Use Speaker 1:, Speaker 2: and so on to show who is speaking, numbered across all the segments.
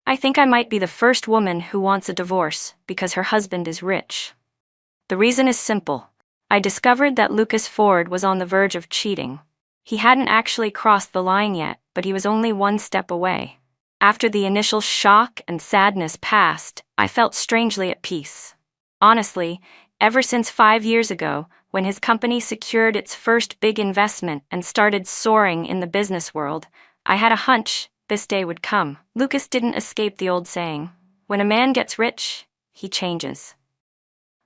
Speaker 1: I think I might be the first woman who wants a divorce because her husband is rich. The reason is simple. I discovered that Lucas Ford was on the verge of cheating. He hadn't actually crossed the line yet, but he was only one step away. After the initial shock and sadness passed, I felt strangely at peace. Honestly, ever since 5 years ago, when his company secured its first big investment and started soaring in the business world, I had a hunch this day would come. Lucas didn't escape the old saying, when a man gets rich, he changes.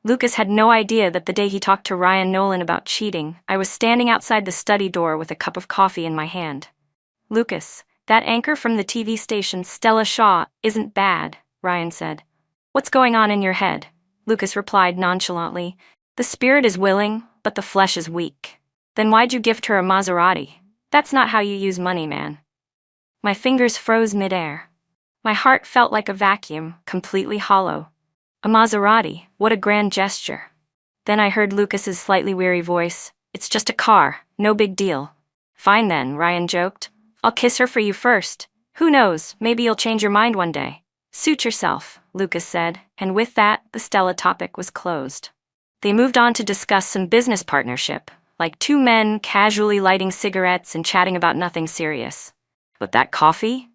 Speaker 1: Lucas had no idea that the day he talked to Ryan Nolan about cheating, I was standing outside the study door with a cup of coffee in my hand. "Lucas, that anchor from the TV station Stella Shaw isn't bad," Ryan said. "What's going on in your head?" Lucas replied nonchalantly. "The spirit is willing, but the flesh is weak." "Then why'd you gift her a Maserati? That's not how you use money, man." My fingers froze midair. My heart felt like a vacuum, completely hollow. A Maserati, what a grand gesture. Then I heard Lucas's slightly weary voice. "It's just a car, no big deal." "Fine then," Ryan joked. "I'll kiss her for you first. Who knows, maybe you'll change your mind one day." "Suit yourself," Lucas said, and with that, the Stella topic was closed. They moved on to discuss some business partnership, like two men casually lighting cigarettes and chatting about nothing serious. But that coffee?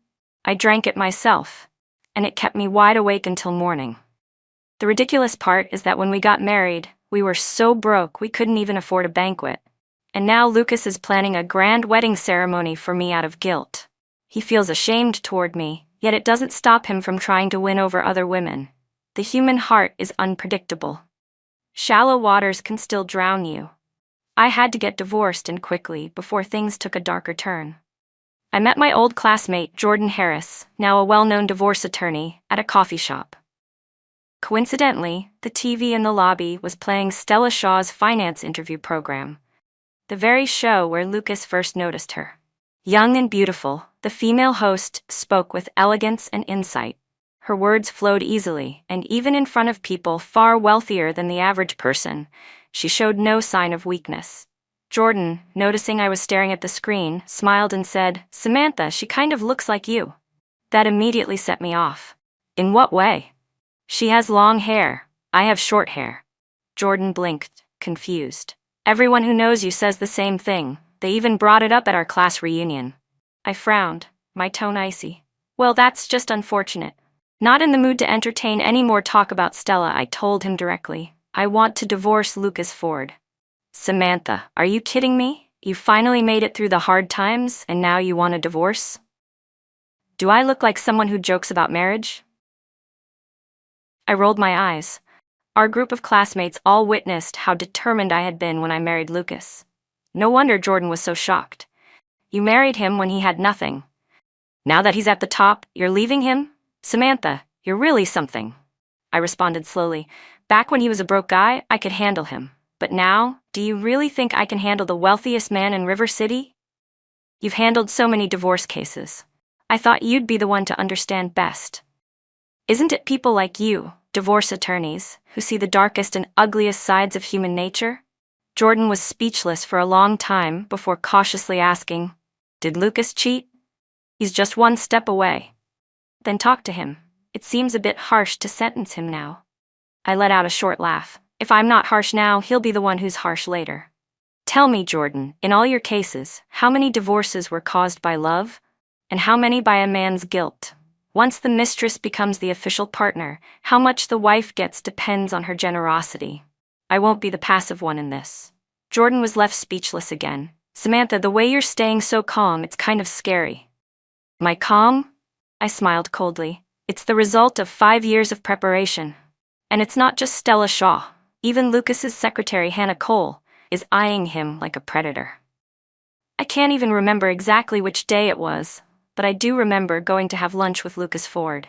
Speaker 1: I drank it myself, and it kept me wide awake until morning. The ridiculous part is that when we got married, we were so broke we couldn't even afford a banquet. And now Lucas is planning a grand wedding ceremony for me out of guilt. He feels ashamed toward me, yet it doesn't stop him from trying to win over other women. The human heart is unpredictable. Shallow waters can still drown you. I had to get divorced and quickly before things took a darker turn. I met my old classmate, Jordan Harris, now a well-known divorce attorney, at a coffee shop. Coincidentally, the TV in the lobby was playing Stella Shaw's finance interview program, the very show where Lucas first noticed her. Young and beautiful, the female host spoke with elegance and insight. Her words flowed easily, and even in front of people far wealthier than the average person, she showed no sign of weakness. Jordan, noticing I was staring at the screen, smiled and said, "Samantha, she kind of looks like you." That immediately set me off. "In what way?" "She has long hair. I have short hair." Jordan blinked, confused. "Everyone who knows you says the same thing. They even brought it up at our class reunion." I frowned, my tone icy. "Well, that's just unfortunate." Not in the mood to entertain any more talk about Stella, I told him directly, "I want to divorce Lucas Ford." "Samantha, are you kidding me? You finally made it through the hard times, and now you want a divorce? Do I look like someone who jokes about marriage?" I rolled my eyes. Our group of classmates all witnessed how determined I had been when I married Lucas. No wonder Jordan was so shocked. "You married him when he had nothing. Now that he's at the top, you're leaving him? Samantha, you're really something." I responded slowly. "Back when he was a broke guy, I could handle him. But now, do you really think I can handle the wealthiest man in River City? You've handled so many divorce cases. I thought you'd be the one to understand best. Isn't it people like you, divorce attorneys, who see the darkest and ugliest sides of human nature?" Jordan was speechless for a long time before cautiously asking, "Did Lucas cheat?" "He's just one step away." "Then talk to him. It seems a bit harsh to sentence him now." I let out a short laugh. "If I'm not harsh now, he'll be the one who's harsh later." "Tell me, Jordan, in all your cases, how many divorces were caused by love? And how many by a man's guilt? Once the mistress becomes the official partner, how much the wife gets depends on her generosity. I won't be the passive one in this." Jordan was left speechless again. "Samantha, the way you're staying so calm, it's kind of scary." "Am I calm?" I smiled coldly. "It's the result of 5 years of preparation. And it's not just Stella Shaw. Even Lucas's secretary, Hannah Cole, is eyeing him like a predator." I can't even remember exactly which day it was, but I do remember going to have lunch with Lucas Ford.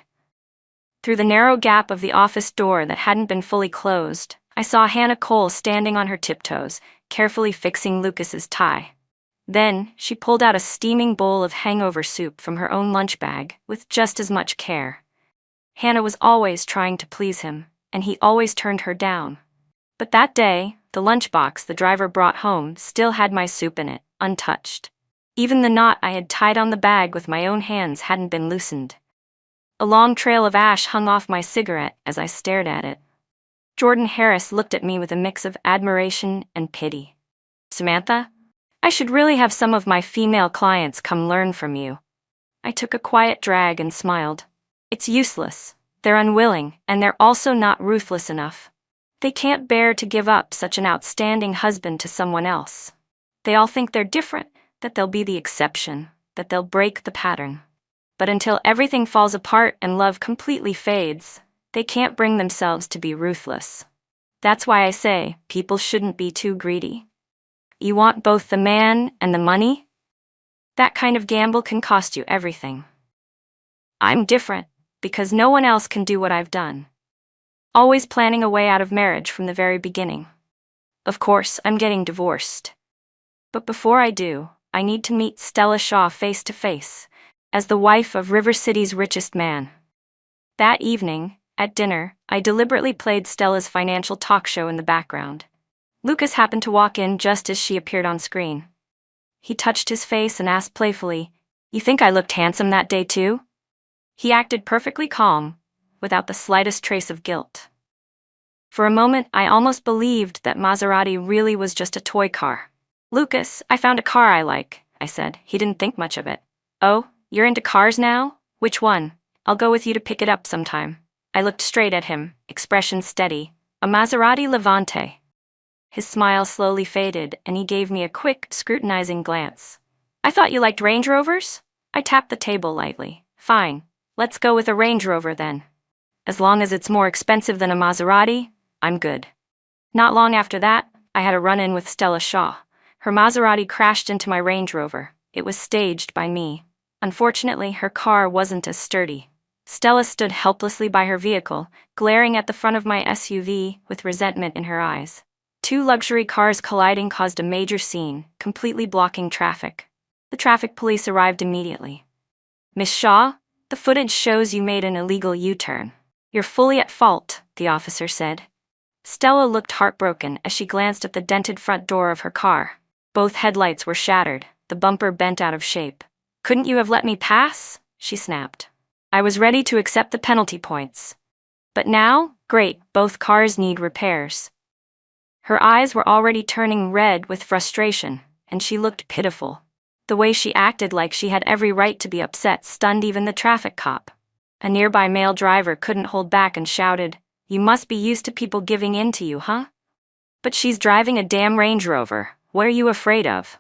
Speaker 1: Through the narrow gap of the office door that hadn't been fully closed, I saw Hannah Cole standing on her tiptoes, carefully fixing Lucas's tie. Then, she pulled out a steaming bowl of hangover soup from her own lunch bag, with just as much care. Hannah was always trying to please him, and he always turned her down. But that day, the lunchbox the driver brought home still had my soup in it, untouched. Even the knot I had tied on the bag with my own hands hadn't been loosened. A long trail of ash hung off my cigarette as I stared at it. Jordan Harris looked at me with a mix of admiration and pity. "Samantha, I should really have some of my female clients come learn from you." I took a quiet drag and smiled. "It's useless. They're unwilling, and they're also not ruthless enough. They can't bear to give up such an outstanding husband to someone else. They all think they're different, that they'll be the exception, that they'll break the pattern. But until everything falls apart and love completely fades, they can't bring themselves to be ruthless. That's why I say people shouldn't be too greedy. You want both the man and the money? That kind of gamble can cost you everything. I'm different, because no one else can do what I've done. Always planning a way out of marriage from the very beginning. Of course, I'm getting divorced. But before I do, I need to meet Stella Shaw face to face, as the wife of River City's richest man." That evening, at dinner, I deliberately played Stella's financial talk show in the background. Lucas happened to walk in just as she appeared on screen. He touched his face and asked playfully, "You think I looked handsome that day too?" He acted perfectly calm, without the slightest trace of guilt. For a moment, I almost believed that Maserati really was just a toy car. "Lucas, I found a car I like," I said. He didn't think much of it. "Oh, you're into cars now? Which one? I'll go with you to pick it up sometime." I looked straight at him, expression steady. "A Maserati Levante." His smile slowly faded, and he gave me a quick, scrutinizing glance. "I thought you liked Range Rovers?" I tapped the table lightly. "Fine, let's go with a Range Rover then. As long as it's more expensive than a Maserati, I'm good." Not long after that, I had a run-in with Stella Shaw. Her Maserati crashed into my Range Rover. It was staged by me. Unfortunately, her car wasn't as sturdy. Stella stood helplessly by her vehicle, glaring at the front of my SUV with resentment in her eyes. Two luxury cars colliding caused a major scene, completely blocking traffic. The traffic police arrived immediately. "Miss Shaw, the footage shows you made an illegal U-turn. You're fully at fault," the officer said. Stella looked heartbroken as she glanced at the dented front door of her car. Both headlights were shattered, the bumper bent out of shape. "Couldn't you have let me pass?" she snapped. I was ready to accept the penalty points. But now, great, both cars need repairs. Her eyes were already turning red with frustration, and she looked pitiful. The way she acted like she had every right to be upset stunned even the traffic cop. A nearby male driver couldn't hold back and shouted, "You must be used to people giving in to you, huh? But she's driving a damn Range Rover. What are you afraid of?"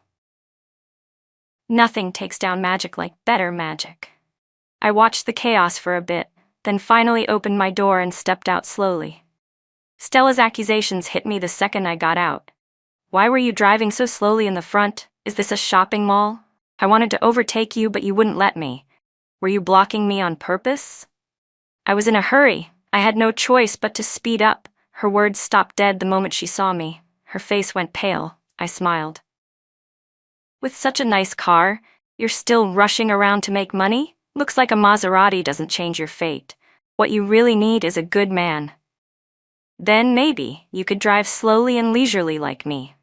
Speaker 1: Nothing takes down magic like better magic. I watched the chaos for a bit, then finally opened my door and stepped out slowly. Stella's accusations hit me the second I got out. "Why were you driving so slowly in the front? Is this a shopping mall? I wanted to overtake you, but you wouldn't let me. Were you blocking me on purpose?" "I was in a hurry. I had no choice but to speed up." Her words stopped dead the moment she saw me. Her face went pale. I smiled. "With such a nice car, you're still rushing around to make money? Looks like a Maserati doesn't change your fate. What you really need is a good man. Then maybe you could drive slowly and leisurely like me."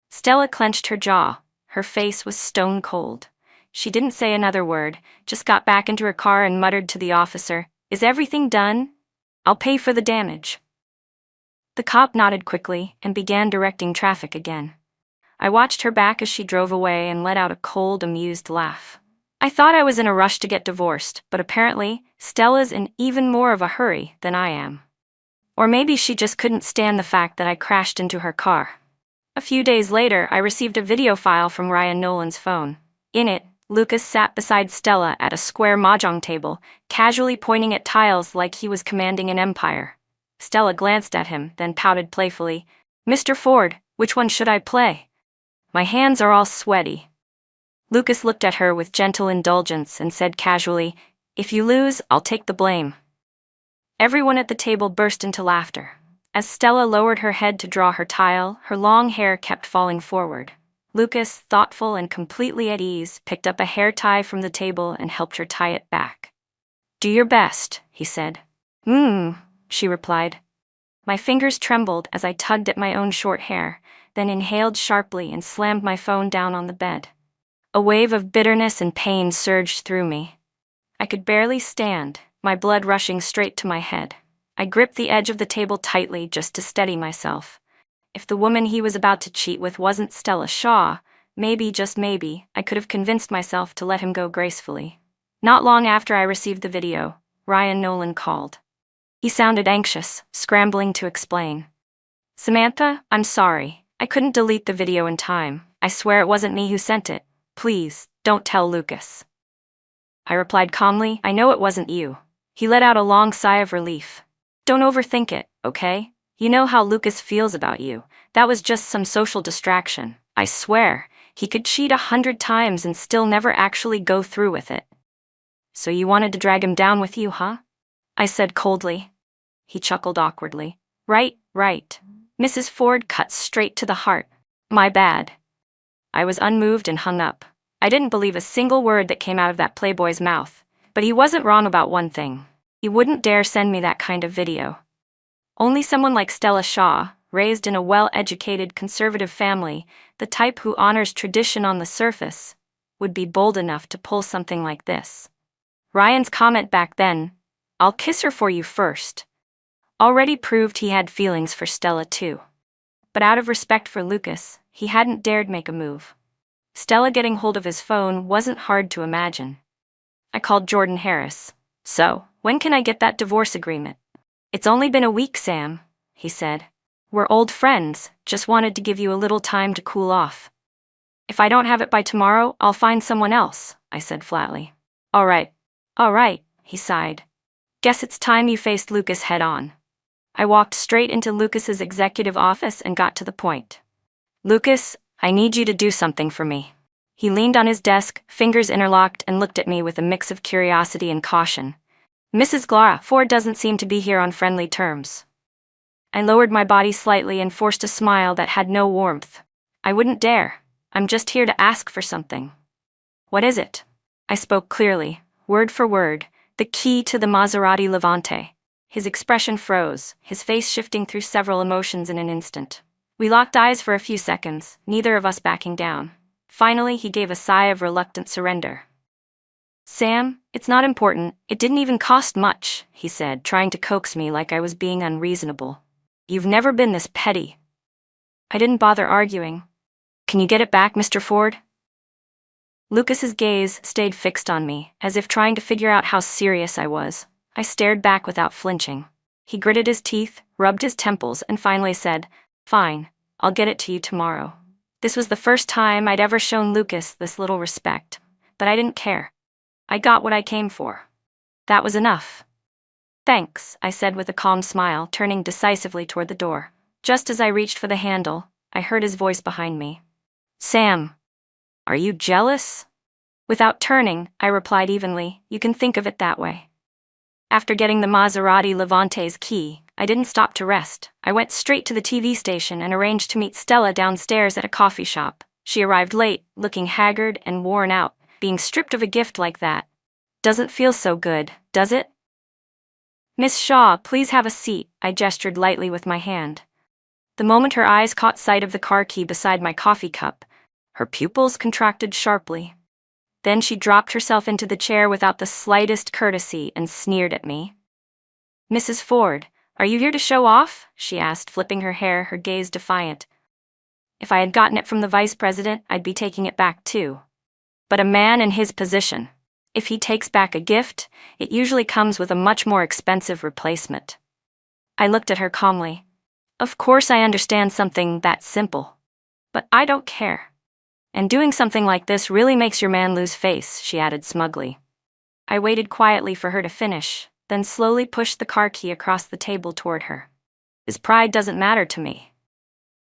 Speaker 1: Stella clenched her jaw. Her face was stone cold. She didn't say another word, just got back into her car and muttered to the officer, "Is everything done? I'll pay for the damage." The cop nodded quickly and began directing traffic again. I watched her back as she drove away and let out a cold, amused laugh. I thought I was in a rush to get divorced, but apparently, Stella's in even more of a hurry than I am. Or maybe she just couldn't stand the fact that I crashed into her car. A few days later, I received a video file from Ryan Nolan's phone. In it, Lucas sat beside Stella at a square mahjong table, casually pointing at tiles like he was commanding an empire. Stella glanced at him, then pouted playfully, "Mr. Ford, which one should I play? My hands are all sweaty." Lucas looked at her with gentle indulgence and said casually, "If you lose, I'll take the blame." Everyone at the table burst into laughter. As Stella lowered her head to draw her tile, her long hair kept falling forward. Lucas, thoughtful and completely at ease, picked up a hair tie from the table and helped her tie it back. "Do your best," he said. She replied. My fingers trembled as I tugged at my own short hair, then inhaled sharply and slammed my phone down on the bed. A wave of bitterness and pain surged through me. I could barely stand, my blood rushing straight to my head. I gripped the edge of the table tightly just to steady myself. If the woman he was about to cheat with wasn't Stella Shaw, maybe, just maybe, I could have convinced myself to let him go gracefully. Not long after I received the video, Ryan Nolan called. He sounded anxious, scrambling to explain. "Samantha, I'm sorry. I couldn't delete the video in time. I swear it wasn't me who sent it. Please, don't tell Lucas." I replied calmly, "I know it wasn't you." He let out a long sigh of relief. "Don't overthink it, okay? You know how Lucas feels about you. That was just some social distraction. I swear, he could cheat 100 times and still never actually go through with it." "So you wanted to drag him down with you, huh?" I said coldly. He chuckled awkwardly. Right. Mrs. Ford cut straight to the heart. "My bad." I was unmoved and hung up. I didn't believe a single word that came out of that playboy's mouth. But he wasn't wrong about one thing. He wouldn't dare send me that kind of video. Only someone like Stella Shaw, raised in a well-educated conservative family, the type who honors tradition on the surface, would be bold enough to pull something like this. Ryan's comment back then, "I'll kiss her for you first," already proved he had feelings for Stella too. But out of respect for Lucas, he hadn't dared make a move. Stella getting hold of his phone wasn't hard to imagine. I called Jordan Harris. "So, when can I get that divorce agreement?" "It's only been a week, Sam," he said. "We're old friends, just wanted to give you a little time to cool off." "If I don't have it by tomorrow, I'll find someone else," I said flatly. All right, he sighed. "Guess it's time you faced Lucas head on." I walked straight into Lucas's executive office and got to the point. "Lucas, I need you to do something for me." He leaned on his desk, fingers interlocked, and looked at me with a mix of curiosity and caution. "Mrs. Ford doesn't seem to be here on friendly terms." I lowered my body slightly and forced a smile that had no warmth. "I wouldn't dare. I'm just here to ask for something." "What is it?" I spoke clearly, word for word, the key to the Maserati Levante. His expression froze, his face shifting through several emotions in an instant. We locked eyes for a few seconds, neither of us backing down. Finally, he gave a sigh of reluctant surrender. "Sam, it's not important, it didn't even cost much," he said, trying to coax me like I was being unreasonable. "You've never been this petty." I didn't bother arguing. "Can you get it back, Mr. Ford?" Lucas's gaze stayed fixed on me, as if trying to figure out how serious I was. I stared back without flinching. He gritted his teeth, rubbed his temples, and finally said, "Fine, I'll get it to you tomorrow." This was the first time I'd ever shown Lucas this little respect, but I didn't care. I got what I came for. That was enough. "Thanks," I said with a calm smile, turning decisively toward the door. Just as I reached for the handle, I heard his voice behind me. "Sam, are you jealous?" Without turning, I replied evenly, "You can think of it that way." After getting the Maserati Levante's key, I didn't stop to rest. I went straight to the TV station and arranged to meet Stella downstairs at a coffee shop. She arrived late, looking haggard and worn out. Being stripped of a gift like that doesn't feel so good, does it? "Miss Shaw, please have a seat," I gestured lightly with my hand. The moment her eyes caught sight of the car key beside my coffee cup, her pupils contracted sharply. Then she dropped herself into the chair without the slightest courtesy and sneered at me. "Mrs. Ford, are you here to show off?" she asked, flipping her hair, her gaze defiant. If I had gotten it from the vice president, I'd be taking it back too. But a man in his position, if he takes back a gift, it usually comes with a much more expensive replacement. I looked at her calmly. "Of course I understand something that simple. But I don't care. And doing something like this really makes your man lose face," she added smugly. I waited quietly for her to finish, then slowly pushed the car key across the table toward her. "His pride doesn't matter to me.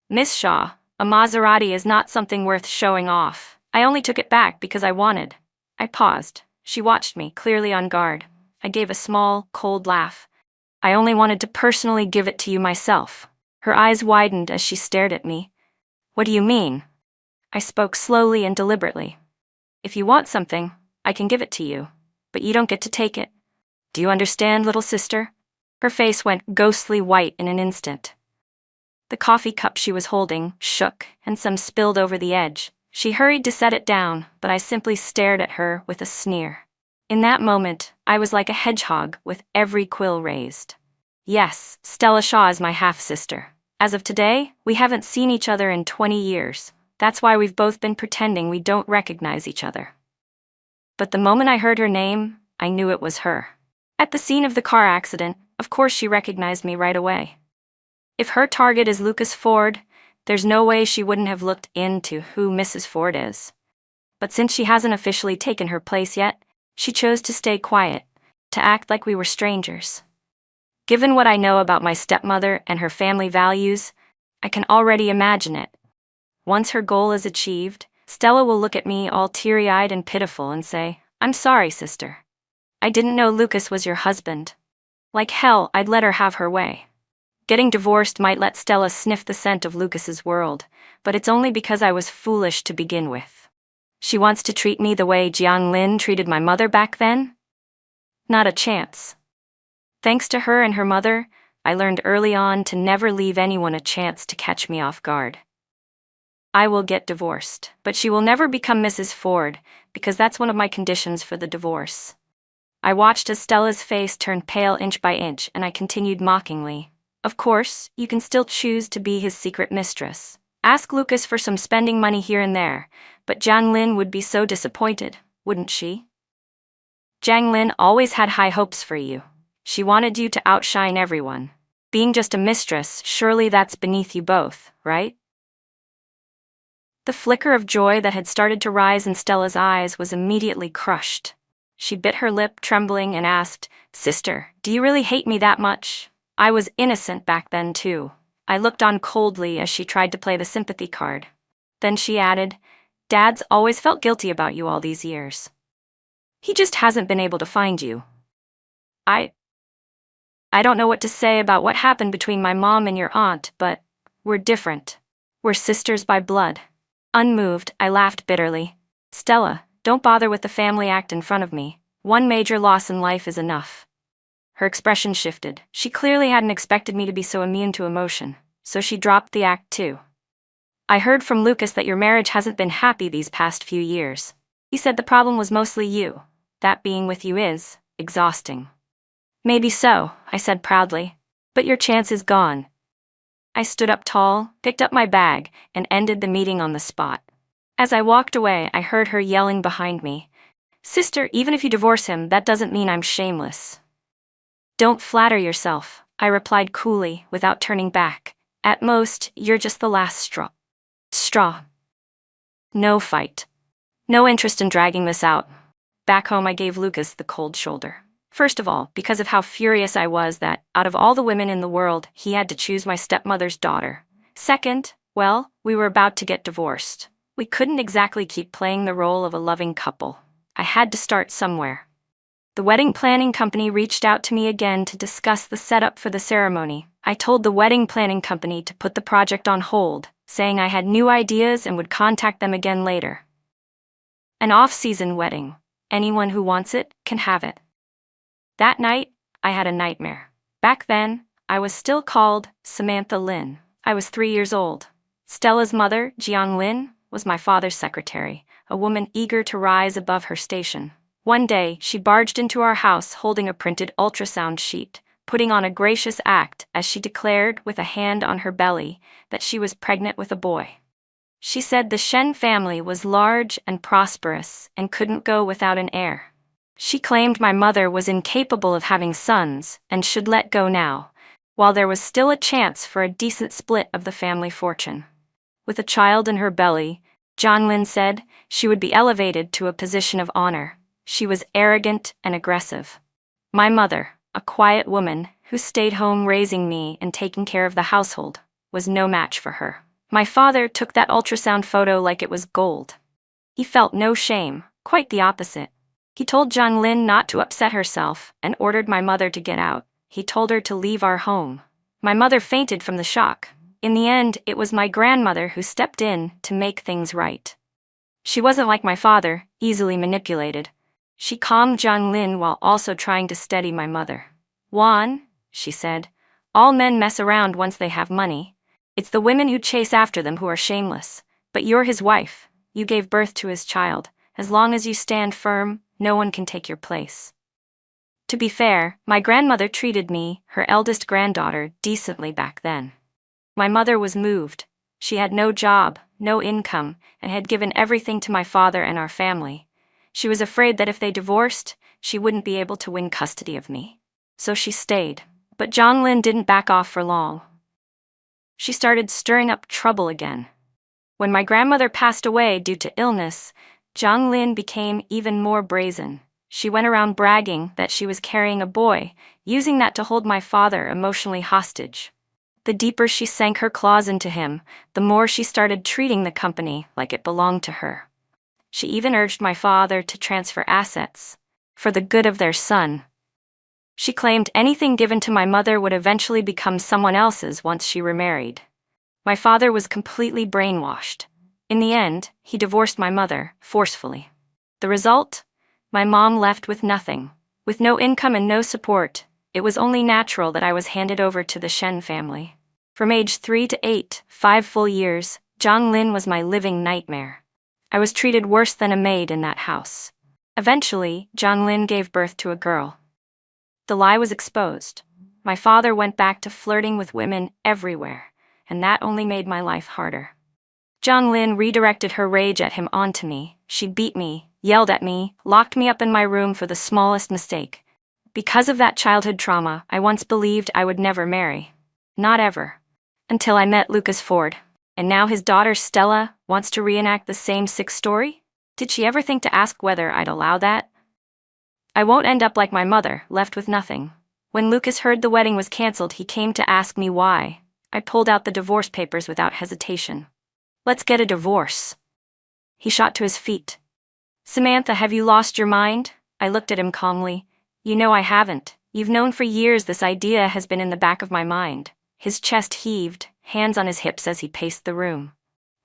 Speaker 1: Miss Shaw, a Maserati is not something worth showing off. I only took it back because I wanted." I paused. She watched me, clearly on guard. I gave a small, cold laugh. "I only wanted to personally give it to you myself." Her eyes widened as she stared at me. "What do you mean?" I spoke slowly and deliberately. "If you want something, I can give it to you, but you don't get to take it. Do you understand, little sister?" Her face went ghostly white in an instant. The coffee cup she was holding shook, and some spilled over the edge. She hurried to set it down, but I simply stared at her with a sneer. In that moment, I was like a hedgehog with every quill raised. Yes, Stella Shaw is my half-sister. As of today, we haven't seen each other in 20 years. That's why we've both been pretending we don't recognize each other. But the moment I heard her name, I knew it was her. At the scene of the car accident, of course she recognized me right away. If her target is Lucas Ford, there's no way she wouldn't have looked into who Mrs. Ford is. But since she hasn't officially taken her place yet, she chose to stay quiet, to act like we were strangers. Given what I know about my stepmother and her family values, I can already imagine it. Once her goal is achieved, Stella will look at me all teary-eyed and pitiful and say, "I'm sorry, sister. I didn't know Lucas was your husband." Like hell, I'd let her have her way. Getting divorced might let Stella sniff the scent of Lucas's world, but it's only because I was foolish to begin with. She wants to treat me the way Jiang Lin treated my mother back then? Not a chance. Thanks to her and her mother, I learned early on to never leave anyone a chance to catch me off guard. I will get divorced, but she will never become Mrs. Ford, because that's one of my conditions for the divorce. I watched as Stella's face turned pale inch by inch, and I continued mockingly, "Of course, you can still choose to be his secret mistress. Ask Lucas for some spending money here and there, but Jiang Lin would be so disappointed, wouldn't she? Jiang Lin always had high hopes for you. She wanted you to outshine everyone. Being just a mistress, surely that's beneath you both, right?" The flicker of joy that had started to rise in Stella's eyes was immediately crushed. She bit her lip, trembling, and asked, "Sister, do you really hate me that much? I was innocent back then, too." I looked on coldly as she tried to play the sympathy card. Then she added, "Dad's always felt guilty about you all these years. He just hasn't been able to find you. I don't know what to say about what happened between my mom and your aunt, but we're different. We're sisters by blood." Unmoved, I laughed bitterly. "Stella, don't bother with the family act in front of me. One major loss in life is enough." Her expression shifted. She clearly hadn't expected me to be so immune to emotion, so she dropped the act too. "I heard from Lucas that your marriage hasn't been happy these past few years. He said the problem was mostly you. That being with you is exhausting." "Maybe so," I said proudly, "but your chance is gone." I stood up tall, picked up my bag, and ended the meeting on the spot. As I walked away, I heard her yelling behind me, "Sister, even if you divorce him, that doesn't mean I'm shameless." "Don't flatter yourself," I replied coolly, without turning back. "At most, you're just the last straw. No fight. No interest in dragging this out." Back home, I gave Lucas the cold shoulder. First of all, because of how furious I was that, out of all the women in the world, he had to choose my stepmother's daughter. Second, well, we were about to get divorced. We couldn't exactly keep playing the role of a loving couple. I had to start somewhere. The wedding planning company reached out to me again to discuss the setup for the ceremony. I told the wedding planning company to put the project on hold, saying I had new ideas and would contact them again later. An off-season wedding. Anyone who wants it can have it. That night, I had a nightmare. Back then, I was still called Samantha Lin. I was 3 years old. Stella's mother, Jiang Lin, was my father's secretary, a woman eager to rise above her station. One day, she barged into our house holding a printed ultrasound sheet, putting on a gracious act as she declared with a hand on her belly that she was pregnant with a boy. She said the Shen family was large and prosperous and couldn't go without an heir. She claimed my mother was incapable of having sons and should let go now, while there was still a chance for a decent split of the family fortune. With a child in her belly, Jiang Lin said she would be elevated to a position of honor. She was arrogant and aggressive. My mother, a quiet woman who stayed home raising me and taking care of the household, was no match for her. My father took that ultrasound photo like it was gold. He felt no shame, quite the opposite. He told Jiang Lin not to upset herself and ordered my mother to get out. He told her to leave our home. My mother fainted from the shock. In the end, it was my grandmother who stepped in to make things right. She wasn't like my father, easily manipulated. She calmed Jiang Lin while also trying to steady my mother. "Juan," she said, "all men mess around once they have money. It's the women who chase after them who are shameless. But you're his wife. You gave birth to his child. As long as you stand firm, no one can take your place. To be fair, my grandmother treated me, her eldest granddaughter, decently back then. My mother was moved. She had no job, no income, and had given everything to my father and our family. She was afraid that if they divorced, she wouldn't be able to win custody of me. So she stayed. But Jonglin didn't back off for long. She started stirring up trouble again. When my grandmother passed away due to illness, Jonglin became even more brazen. She went around bragging that she was carrying a boy, using that to hold my father emotionally hostage. The deeper she sank her claws into him, the more she started treating the company like it belonged to her. She even urged my father to transfer assets, for the good of their son. She claimed anything given to my mother would eventually become someone else's once she remarried. My father was completely brainwashed. In the end, he divorced my mother, forcefully. The result? My mom left with nothing. With no income and no support, it was only natural that I was handed over to the Shen family. From age 3 to 8, 5 full years, Jonglin was my living nightmare. I was treated worse than a maid in that house. Eventually, Jonglin gave birth to a girl. The lie was exposed. My father went back to flirting with women everywhere, and that only made my life harder. Jonglin redirected her rage at him onto me. She beat me, yelled at me, locked me up in my room for the smallest mistake. Because of that childhood trauma, I once believed I would never marry. Not ever. Until I met Lucas Ford. And now his daughter Stella wants to reenact the same sick story? Did she ever think to ask whether I'd allow that? I won't end up like my mother, left with nothing. When Lucas heard the wedding was canceled, he came to ask me why. I pulled out the divorce papers without hesitation. Let's get a divorce. He shot to his feet. Samantha, have you lost your mind? I looked at him calmly. You know I haven't. You've known for years this idea has been in the back of my mind. His chest heaved, hands on his hips as he paced the room.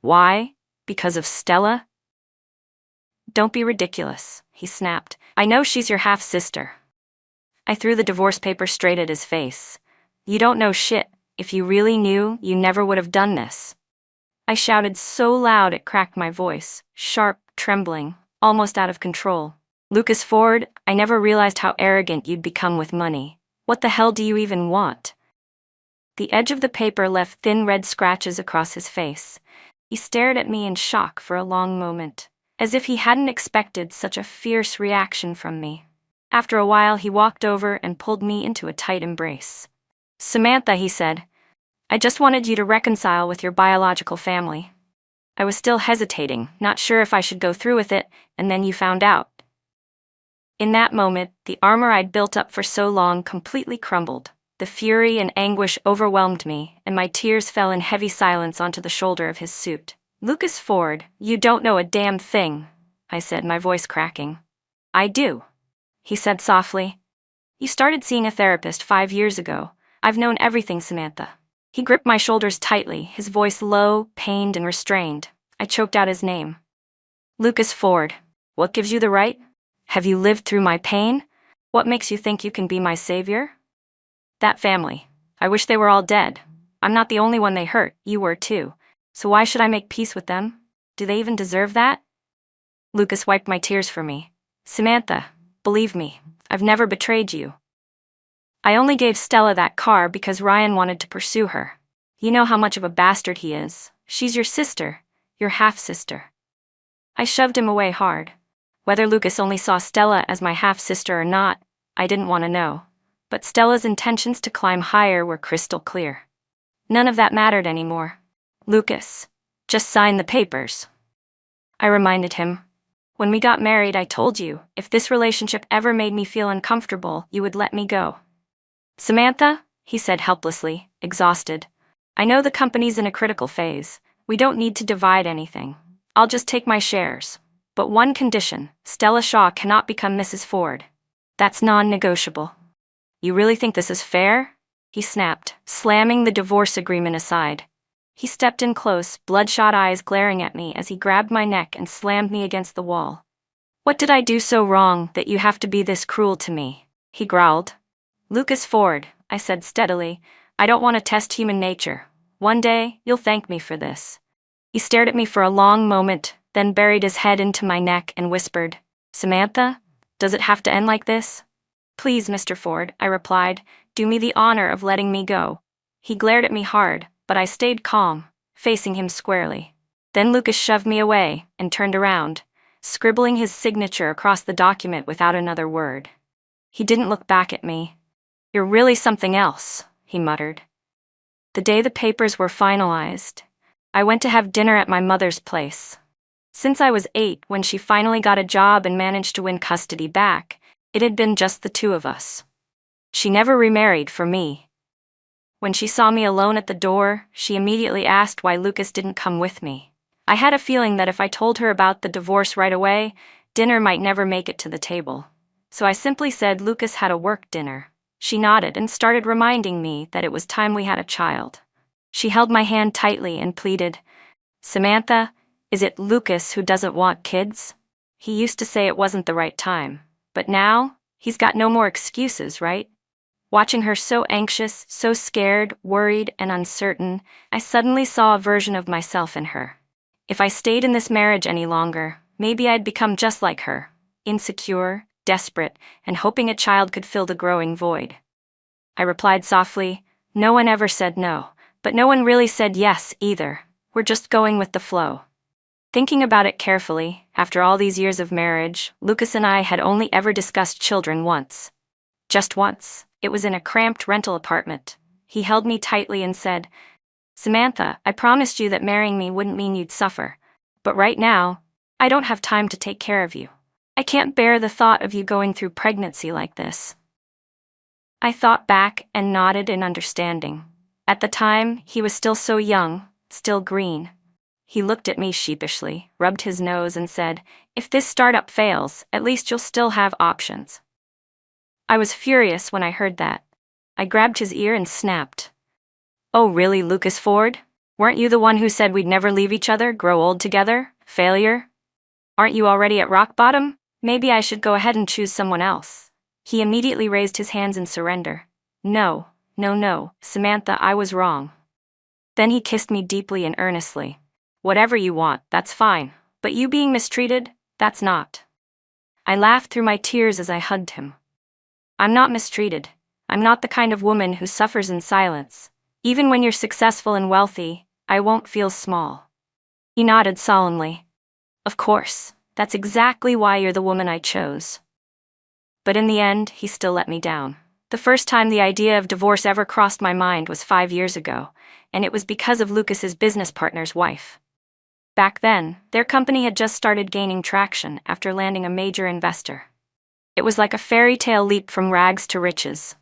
Speaker 1: Why? Because of Stella? Don't be ridiculous, he snapped. I know she's your half-sister. I threw the divorce paper straight at his face. You don't know shit. If you really knew, you never would have done this. I shouted so loud it cracked my voice, sharp, trembling, almost out of control. Lucas Ford, I never realized how arrogant you'd become with money. What the hell do you even want? The edge of the paper left thin red scratches across his face. He stared at me in shock for a long moment, as if he hadn't expected such a fierce reaction from me. After a while, he walked over and pulled me into a tight embrace. Samantha, he said, I just wanted you to reconcile with your biological family. I was still hesitating, not sure if I should go through with it, and then you found out. In that moment, the armor I'd built up for so long completely crumbled. The fury and anguish overwhelmed me, and my tears fell in heavy silence onto the shoulder of his suit. Lucas Ford, you don't know a damn thing, I said, my voice cracking. I do, he said softly. You started seeing a therapist 5 years ago. I've known everything, Samantha. He gripped my shoulders tightly, his voice low, pained, and restrained. I choked out his name. Lucas Ford, what gives you the right? Have you lived through my pain? What makes you think you can be my savior? That family. I wish they were all dead. I'm not the only one they hurt, you were too. So why should I make peace with them? Do they even deserve that? Lucas wiped my tears for me. Samantha, believe me, I've never betrayed you. I only gave Stella that car because Ryan wanted to pursue her. You know how much of a bastard he is. She's your sister, your half-sister. I shoved him away hard. Whether Lucas only saw Stella as my half-sister or not, I didn't want to know. But Stella's intentions to climb higher were crystal clear. None of that mattered anymore. Lucas, just sign the papers. I reminded him. When we got married, I told you, if this relationship ever made me feel uncomfortable, you would let me go. Samantha, he said helplessly, exhausted. I know the company's in a critical phase. We don't need to divide anything. I'll just take my shares. But one condition, Stella Shaw cannot become Mrs. Ford. That's non-negotiable. You really think this is fair? He snapped, slamming the divorce agreement aside. He stepped in close, bloodshot eyes glaring at me as he grabbed my neck and slammed me against the wall. What did I do so wrong that you have to be this cruel to me? He growled. Lucas Ford, I said steadily, I don't want to test human nature. One day, you'll thank me for this. He stared at me for a long moment, then buried his head into my neck and whispered, Samantha, Does it have to end like this? Please, Mr. Ford, I replied, do me the honor of letting me go. He glared at me hard, but I stayed calm, facing him squarely. Then Lucas shoved me away and turned around, scribbling his signature across the document without another word. He didn't look back at me. You're really something else, he muttered. The day the papers were finalized, I went to have dinner at my mother's place. Since I was 8, when she finally got a job and managed to win custody back, it had been just the two of us. She never remarried for me. When she saw me alone at the door, she immediately asked why Lucas didn't come with me. I had a feeling that if I told her about the divorce right away, dinner might never make it to the table. So I simply said Lucas had a work dinner. She nodded and started reminding me that it was time we had a child. She held my hand tightly and pleaded, Samantha, is it Lucas who doesn't want kids? He used to say it wasn't the right time, but now, he's got no more excuses, right? Watching her so anxious, so scared, worried, and uncertain, I suddenly saw a version of myself in her. If I stayed in this marriage any longer, maybe I'd become just like her, insecure, desperate, and hoping a child could fill the growing void. I replied softly, no one ever said no, but no one really said yes either. We're just going with the flow. Thinking about it carefully, after all these years of marriage, Lucas and I had only ever discussed children once. Just once. It was in a cramped rental apartment. He held me tightly and said, Samantha, I promised you that marrying me wouldn't mean you'd suffer. But right now, I don't have time to take care of you. I can't bear the thought of you going through pregnancy like this. I thought back and nodded in understanding. At the time, he was still so young, still green. He looked at me sheepishly, rubbed his nose and said, if this startup fails, at least you'll still have options. I was furious when I heard that. I grabbed his ear and snapped. Oh really, Lucas Ford? Weren't you the one who said we'd never leave each other, grow old together? Failure? Aren't you already at rock bottom? Maybe I should go ahead and choose someone else. He immediately raised his hands in surrender. No, Samantha, I was wrong. Then he kissed me deeply and earnestly. Whatever you want, that's fine, but you being mistreated, that's not. I laughed through my tears as I hugged him. I'm not mistreated. I'm not the kind of woman who suffers in silence. Even when you're successful and wealthy, I won't feel small. He nodded solemnly. Of course, that's exactly why you're the woman I chose. But in the end, he still let me down. The first time the idea of divorce ever crossed my mind was 5 years ago, and it was because of Lucas's business partner's wife. Back then, their company had just started gaining traction after landing a major investor. It was like a fairy tale leap from rags to riches.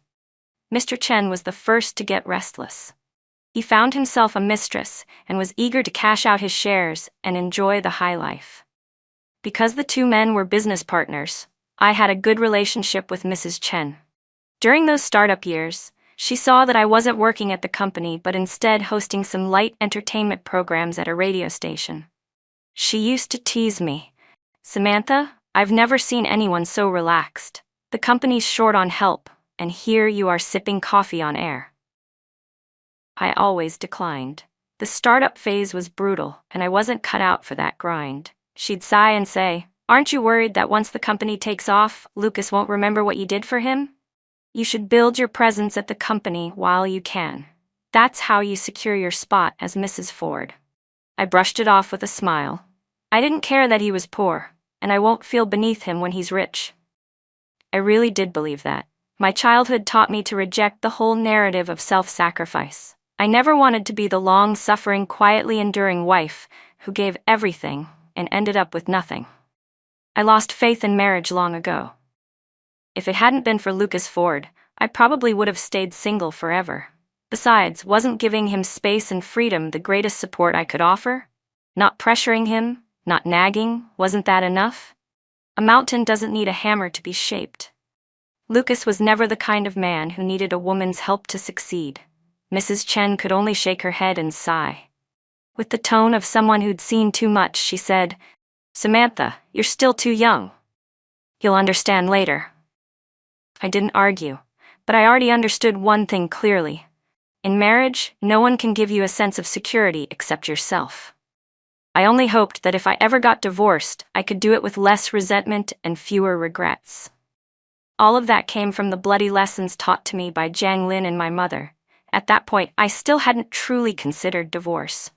Speaker 1: Mr. Chen was the first to get restless. He found himself a mistress and was eager to cash out his shares and enjoy the high life. Because the two men were business partners, I had a good relationship with Mrs. Chen. During those startup years, she saw that I wasn't working at the company but instead hosting some light entertainment programs at a radio station. She used to tease me. Samantha, I've never seen anyone so relaxed. The company's short on help, and here you are sipping coffee on air. I always declined. The startup phase was brutal, and I wasn't cut out for that grind. She'd sigh and say, aren't you worried that once the company takes off, Lucas won't remember what you did for him? You should build your presence at the company while you can. That's how you secure your spot as Mrs. Ford. I brushed it off with a smile. I didn't care that he was poor, and I won't feel beneath him when he's rich. I really did believe that. My childhood taught me to reject the whole narrative of self-sacrifice. I never wanted to be the long-suffering, quietly enduring wife who gave everything and ended up with nothing. I lost faith in marriage long ago. If it hadn't been for Lucas Ford, I probably would have stayed single forever. Besides, wasn't giving him space and freedom the greatest support I could offer? Not pressuring him, not nagging, wasn't that enough? A mountain doesn't need a hammer to be shaped. Lucas was never the kind of man who needed a woman's help to succeed. Mrs. Chen could only shake her head and sigh. With the tone of someone who'd seen too much, she said, Samantha, you're still too young. You'll understand later. I didn't argue, but I already understood one thing clearly. In marriage, no one can give you a sense of security except yourself. I only hoped that if I ever got divorced, I could do it with less resentment and fewer regrets. All of that came from the bloody lessons taught to me by Jiang Lin and my mother. At that point, I still hadn't truly considered divorce.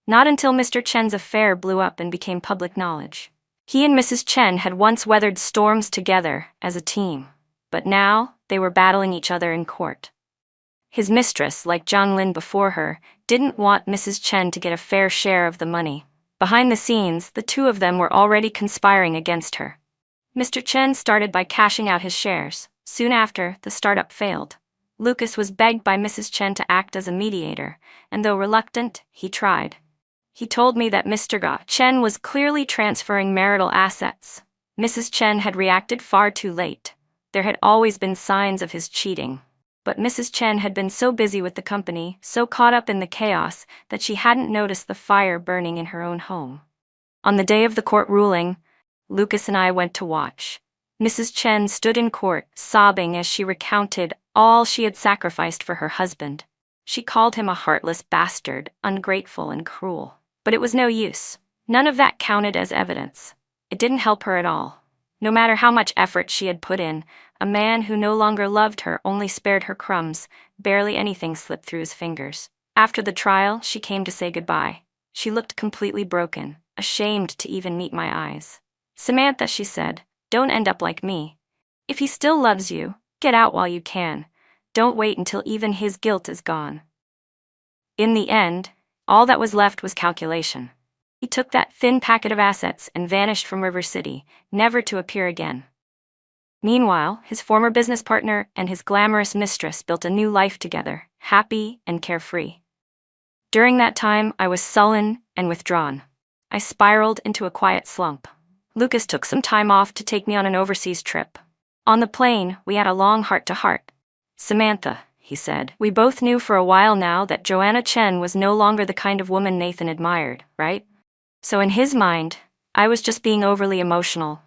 Speaker 1: Not until Mr. Chen's affair blew up and became public knowledge. He and Mrs. Chen had once weathered storms together as a team, but now they were battling each other in court. His mistress, like Jiang Lin before her, didn't want Mrs. Chen to get a fair share of the money. Behind the scenes, the two of them were already conspiring against her. Mr. Chen started by cashing out his shares. Soon after, the startup failed. Lucas was begged by Mrs. Chen to act as a mediator, and though reluctant, he tried. He told me that Mr. Chen was clearly transferring marital assets. Mrs. Chen had reacted far too late. There had always been signs of his cheating. But Mrs. Chen had been so busy with the company, so caught up in the chaos, that she hadn't noticed the fire burning in her own home. On the day of the court ruling, Lucas and I went to watch. Mrs. Chen stood in court, sobbing as she recounted all she had sacrificed for her husband. She called him a heartless bastard, ungrateful and cruel. But it was no use. None of that counted as evidence. It didn't help her at all. No matter how much effort she had put in, a man who no longer loved her only spared her crumbs. Barely anything slipped through his fingers. After the trial, she came to say goodbye. She looked completely broken, ashamed to even meet my eyes. "Samantha," she said, "don't end up like me. If he still loves you, get out while you can. Don't wait until even his guilt is gone." In the end, all that was left was calculation. He took that thin packet of assets and vanished from River City, never to appear again. Meanwhile, his former business partner and his glamorous mistress built a new life together, happy and carefree. During that time, I was sullen and withdrawn. I spiraled into a quiet slump. Lucas took some time off to take me on an overseas trip. On the plane, we had a long heart-to-heart. "Samantha," he said, "we both knew for a while now that Joanna Chen was no longer the kind of woman Nathan admired, right? So in his mind, I was just being overly emotional."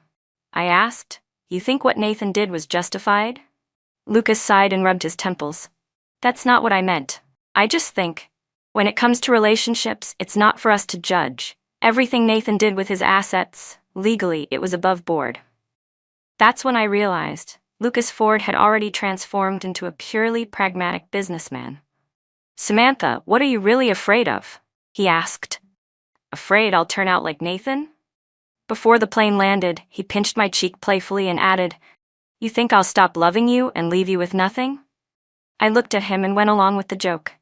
Speaker 1: I asked, "You think what Nathan did was justified?" Lucas sighed and rubbed his temples. "That's not what I meant. I just think, when it comes to relationships, it's not for us to judge. Everything Nathan did with his assets, legally, it was above board." That's when I realized Lucas Ford had already transformed into a purely pragmatic businessman. "Samantha, what are you really afraid of?" he asked. "Afraid I'll turn out like Nathan?" Before the plane landed, he pinched my cheek playfully and added, "You think I'll stop loving you and leave you with nothing?" I looked at him and went along with the joke.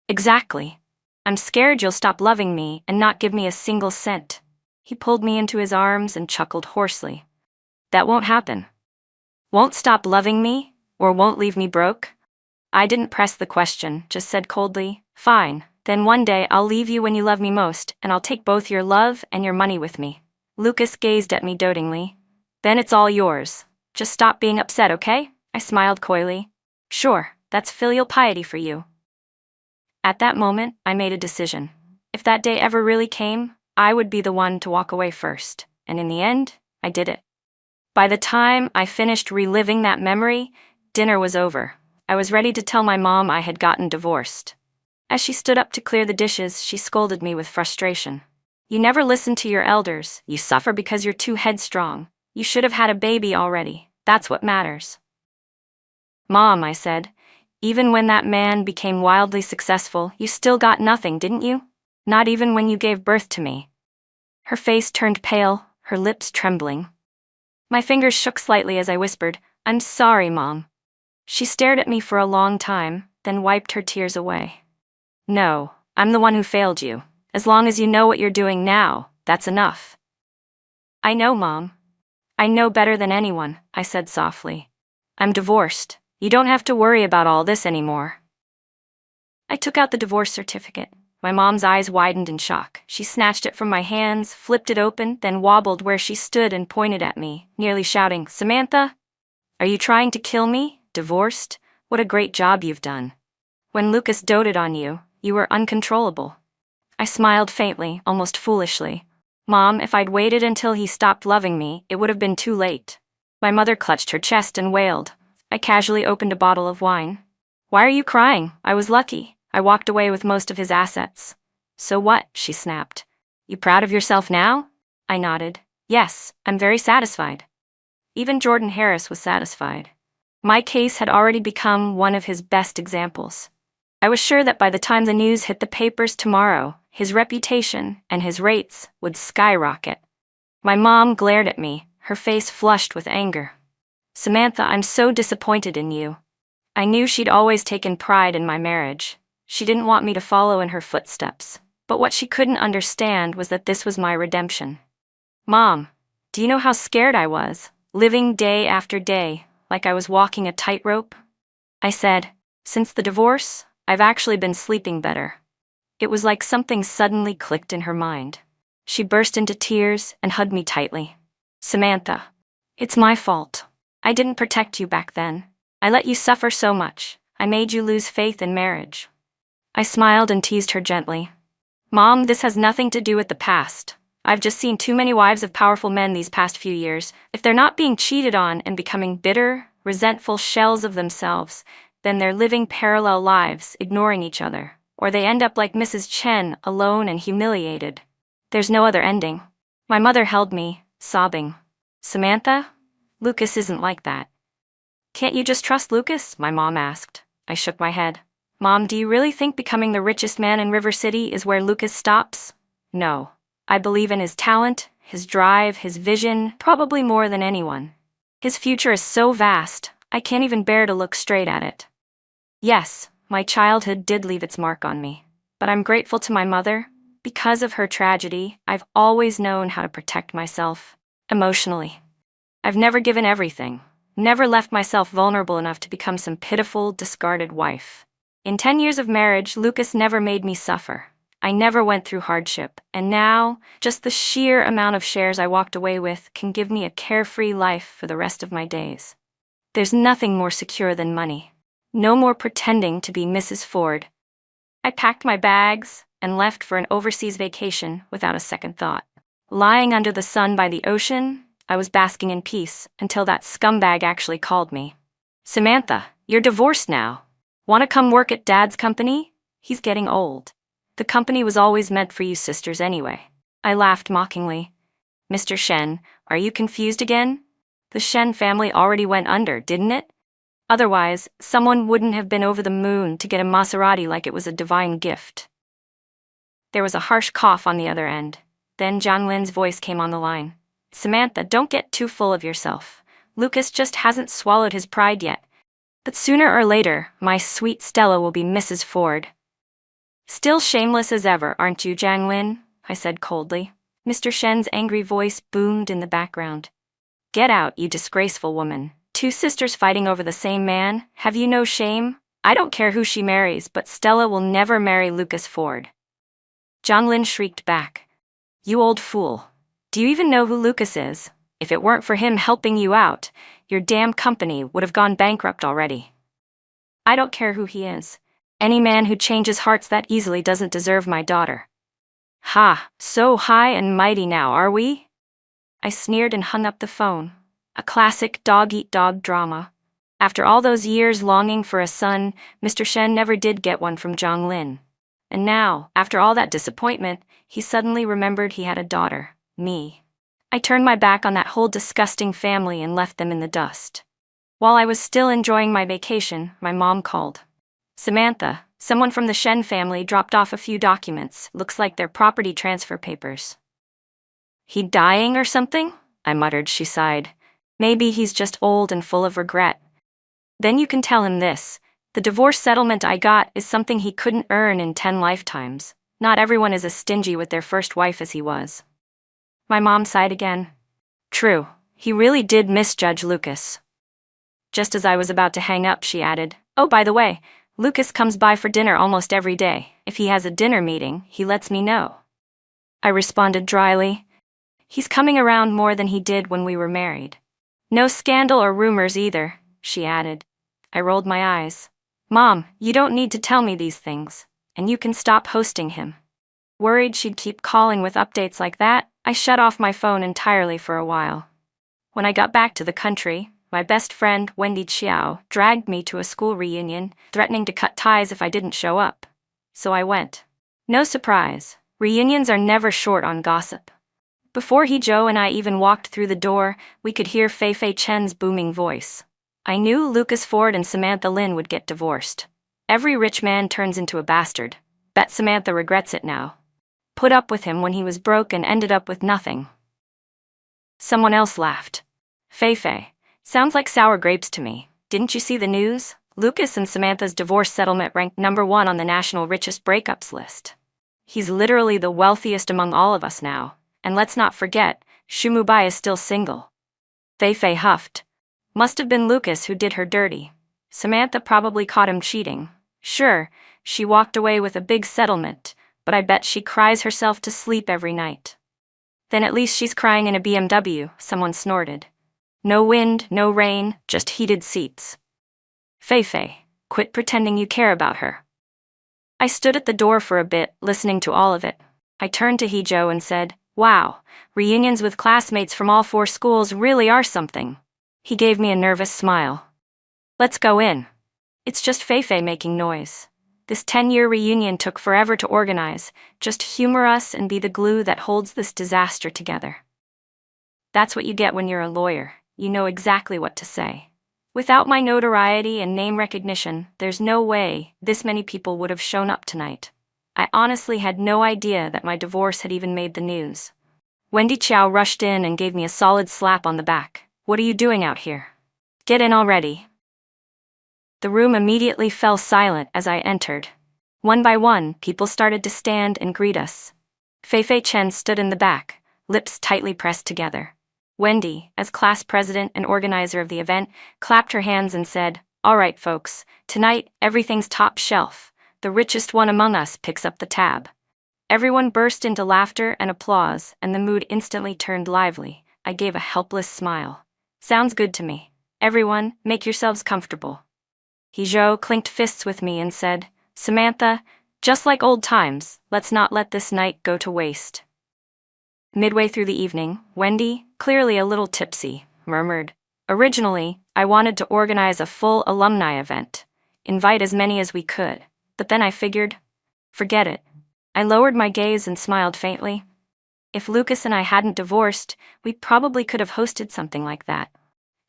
Speaker 1: "Exactly. I'm scared you'll stop loving me and not give me a single cent." He pulled me into his arms and chuckled hoarsely. "That won't happen." "Won't stop loving me, or won't leave me broke?" I didn't press the question, just said coldly, "Fine, then one day I'll leave you when you love me most, and I'll take both your love and your money with me." Lucas gazed at me dotingly. "Then it's all yours. Just stop being upset, okay?" I smiled coyly. "Sure, that's filial piety for you." At that moment, I made a decision. If that day ever really came, I would be the one to walk away first, and in the end, I did it. By the time I finished reliving that memory, dinner was over. I was ready to tell my mom I had gotten divorced. As she stood up to clear the dishes, she scolded me with frustration. "You never listen to your elders. You suffer because you're too headstrong. You should have had a baby already. That's what matters." "Mom," I said, "even when that man became wildly successful, you still got nothing, didn't you? Not even when you gave birth to me." Her face turned pale, her lips trembling. My fingers shook slightly as I whispered, "I'm sorry, Mom." She stared at me for a long time, then wiped her tears away. "No, I'm the one who failed you. As long as you know what you're doing now, that's enough." "I know, Mom. I know better than anyone," I said softly. "I'm divorced. You don't have to worry about all this anymore." I took out the divorce certificate. My mom's eyes widened in shock. She snatched it from my hands, flipped it open, then wobbled where she stood and pointed at me, nearly shouting, "Samantha, are you trying to kill me? Divorced? What a great job you've done. When Lucas doted on you, you were uncontrollable." I smiled faintly, almost foolishly. "Mom, if I'd waited until he stopped loving me, it would have been too late." My mother clutched her chest and wailed. I casually opened a bottle of wine. "Why are you crying? I was lucky. I walked away with most of his assets." "So what?" she snapped. You proud of yourself now? I nodded. Yes, I'm very satisfied. Even Jordan Harris was satisfied. My case had already become one of his best examples. I was sure that by the time the news hit the papers tomorrow, his reputation and his rates would skyrocket. My mom glared at me, her face flushed with anger. Samantha, I'm so disappointed in you. I knew she'd always taken pride in my marriage. She didn't want me to follow in her footsteps. But what she couldn't understand was that this was my redemption. Mom, do you know how scared I was, living day after day, like I was walking a tightrope? I said, since the divorce, I've actually been sleeping better. It was like something suddenly clicked in her mind. She burst into tears and hugged me tightly. Samantha, it's my fault. I didn't protect you back then. I let you suffer so much. I made you lose faith in marriage. I smiled and teased her gently. Mom, this has nothing to do with the past. I've just seen too many wives of powerful men these past few years. If they're not being cheated on and becoming bitter, resentful shells of themselves, then they're living parallel lives, ignoring each other. Or they end up like Mrs. Chen, alone and humiliated. There's no other ending. My mother held me, sobbing. Samantha, Lucas isn't like that. Can't you just trust Lucas? My mom asked. I shook my head. Mom, do you really think becoming the richest man in River City is where Lucas stops? No. I believe in his talent, his drive, his vision, probably more than anyone. His future is so vast, I can't even bear to look straight at it. Yes, my childhood did leave its mark on me, but I'm grateful to my mother. Because of her tragedy, I've always known how to protect myself, emotionally. I've never given everything, never left myself vulnerable enough to become some pitiful, discarded wife. In 10 years of marriage, Lucas never made me suffer. I never went through hardship, and now, just the sheer amount of shares I walked away with can give me a carefree life for the rest of my days. There's nothing more secure than money. No more pretending to be Mrs. Ford. I packed my bags and left for an overseas vacation without a second thought. Lying under the sun by the ocean, I was basking in peace until that scumbag actually called me. Samantha, you're divorced now. Want to come work at Dad's company? He's getting old. The company was always meant for you sisters anyway. I laughed mockingly. Mr. Shen, are you confused again? The Shen family already went under, didn't it? Otherwise, someone wouldn't have been over the moon to get a Maserati like it was a divine gift. There was a harsh cough on the other end. Then Jianlin's voice came on the line. Samantha, don't get too full of yourself. Lucas just hasn't swallowed his pride yet. But sooner or later, my sweet Stella will be Mrs. Ford. Still shameless as ever, aren't you, Jianlin? I said coldly. Mr. Shen's angry voice boomed in the background. Get out, you disgraceful woman. 2 sisters fighting over the same man? Have you no shame? I don't care who she marries, but Stella will never marry Lucas Ford. Jianlin shrieked back. You old fool. Do you even know who Lucas is? If it weren't for him helping you out, your damn company would have gone bankrupt already. I don't care who he is. Any man who changes hearts that easily doesn't deserve my daughter. Ha, so high and mighty now, are we? I sneered and hung up the phone. A classic dog-eat-dog drama. After all those years longing for a son, Mr. Shen never did get one from Jianlin. And now, after all that disappointment, he suddenly remembered he had a daughter, me. I turned my back on that whole disgusting family and left them in the dust. While I was still enjoying my vacation, my mom called. Samantha, someone from the Shen family dropped off a few documents. Looks like their property transfer papers. He dying or something? I muttered. She sighed. Maybe he's just old and full of regret. Then you can tell him this. The divorce settlement I got is something he couldn't earn in 10 lifetimes. Not everyone is as stingy with their first wife as he was. My mom sighed again. True, he really did misjudge Lucas. Just as I was about to hang up, she added, Oh, by the way, Lucas comes by for dinner almost every day. If he has a dinner meeting, he lets me know. I responded dryly. He's coming around more than he did when we were married. No scandal or rumors either, she added. I rolled my eyes. Mom, you don't need to tell me these things, and you can stop hosting him. Worried she'd keep calling with updates like that, I shut off my phone entirely for a while. When I got back to the country, my best friend, Wendy Chiao, dragged me to a school reunion, threatening to cut ties if I didn't show up. So I went. No surprise. Reunions are never short on gossip. Before Joe and I even walked through the door, we could hear Fei Fei Chen's booming voice. I knew Lucas Ford and Samantha Lin would get divorced. Every rich man turns into a bastard. Bet Samantha regrets it now. Put up with him when he was broke and ended up with nothing. Someone else laughed. Fei Fei, sounds like sour grapes to me. Didn't you see the news? Lucas and Samantha's divorce settlement ranked #1 on the national richest breakups list. He's literally the wealthiest among all of us now. And let's not forget, Shumubai is still single. Fei Fei huffed. Must have been Lucas who did her dirty. Samantha probably caught him cheating. Sure, she walked away with a big settlement, but I bet she cries herself to sleep every night. Then at least she's crying in a BMW, someone snorted. No wind, no rain, just heated seats. Fei Fei, quit pretending you care about her. I stood at the door for a bit, listening to all of it. I turned to Joe and said, wow, reunions with classmates from all 4 schools really are something. He gave me a nervous smile. Let's go in. It's just Fei Fei making noise. This 10-year reunion took forever to organize. Just humor us and be the glue that holds this disaster together. That's what you get when you're a lawyer. You know exactly what to say. Without my notoriety and name recognition, there's no way this many people would have shown up tonight. I honestly had no idea that my divorce had even made the news. Wendy Chow rushed in and gave me a solid slap on the back. What are you doing out here? Get in already. The room immediately fell silent as I entered. One by one, people started to stand and greet us. Fei Fei Chen stood in the back, lips tightly pressed together. Wendy, as class president and organizer of the event, clapped her hands and said, all right folks, tonight everything's top shelf. The richest one among us picks up the tab. Everyone burst into laughter and applause, and the mood instantly turned lively. I gave a helpless smile. Sounds good to me. Everyone, make yourselves comfortable. Zhou clinked fists with me and said, Samantha, just like old times, let's not let this night go to waste. Midway through the evening, Wendy, clearly a little tipsy, murmured, originally, I wanted to organize a full alumni event. Invite as many as we could. But then I figured, forget it. I lowered my gaze and smiled faintly. If Lucas and I hadn't divorced, we probably could have hosted something like that.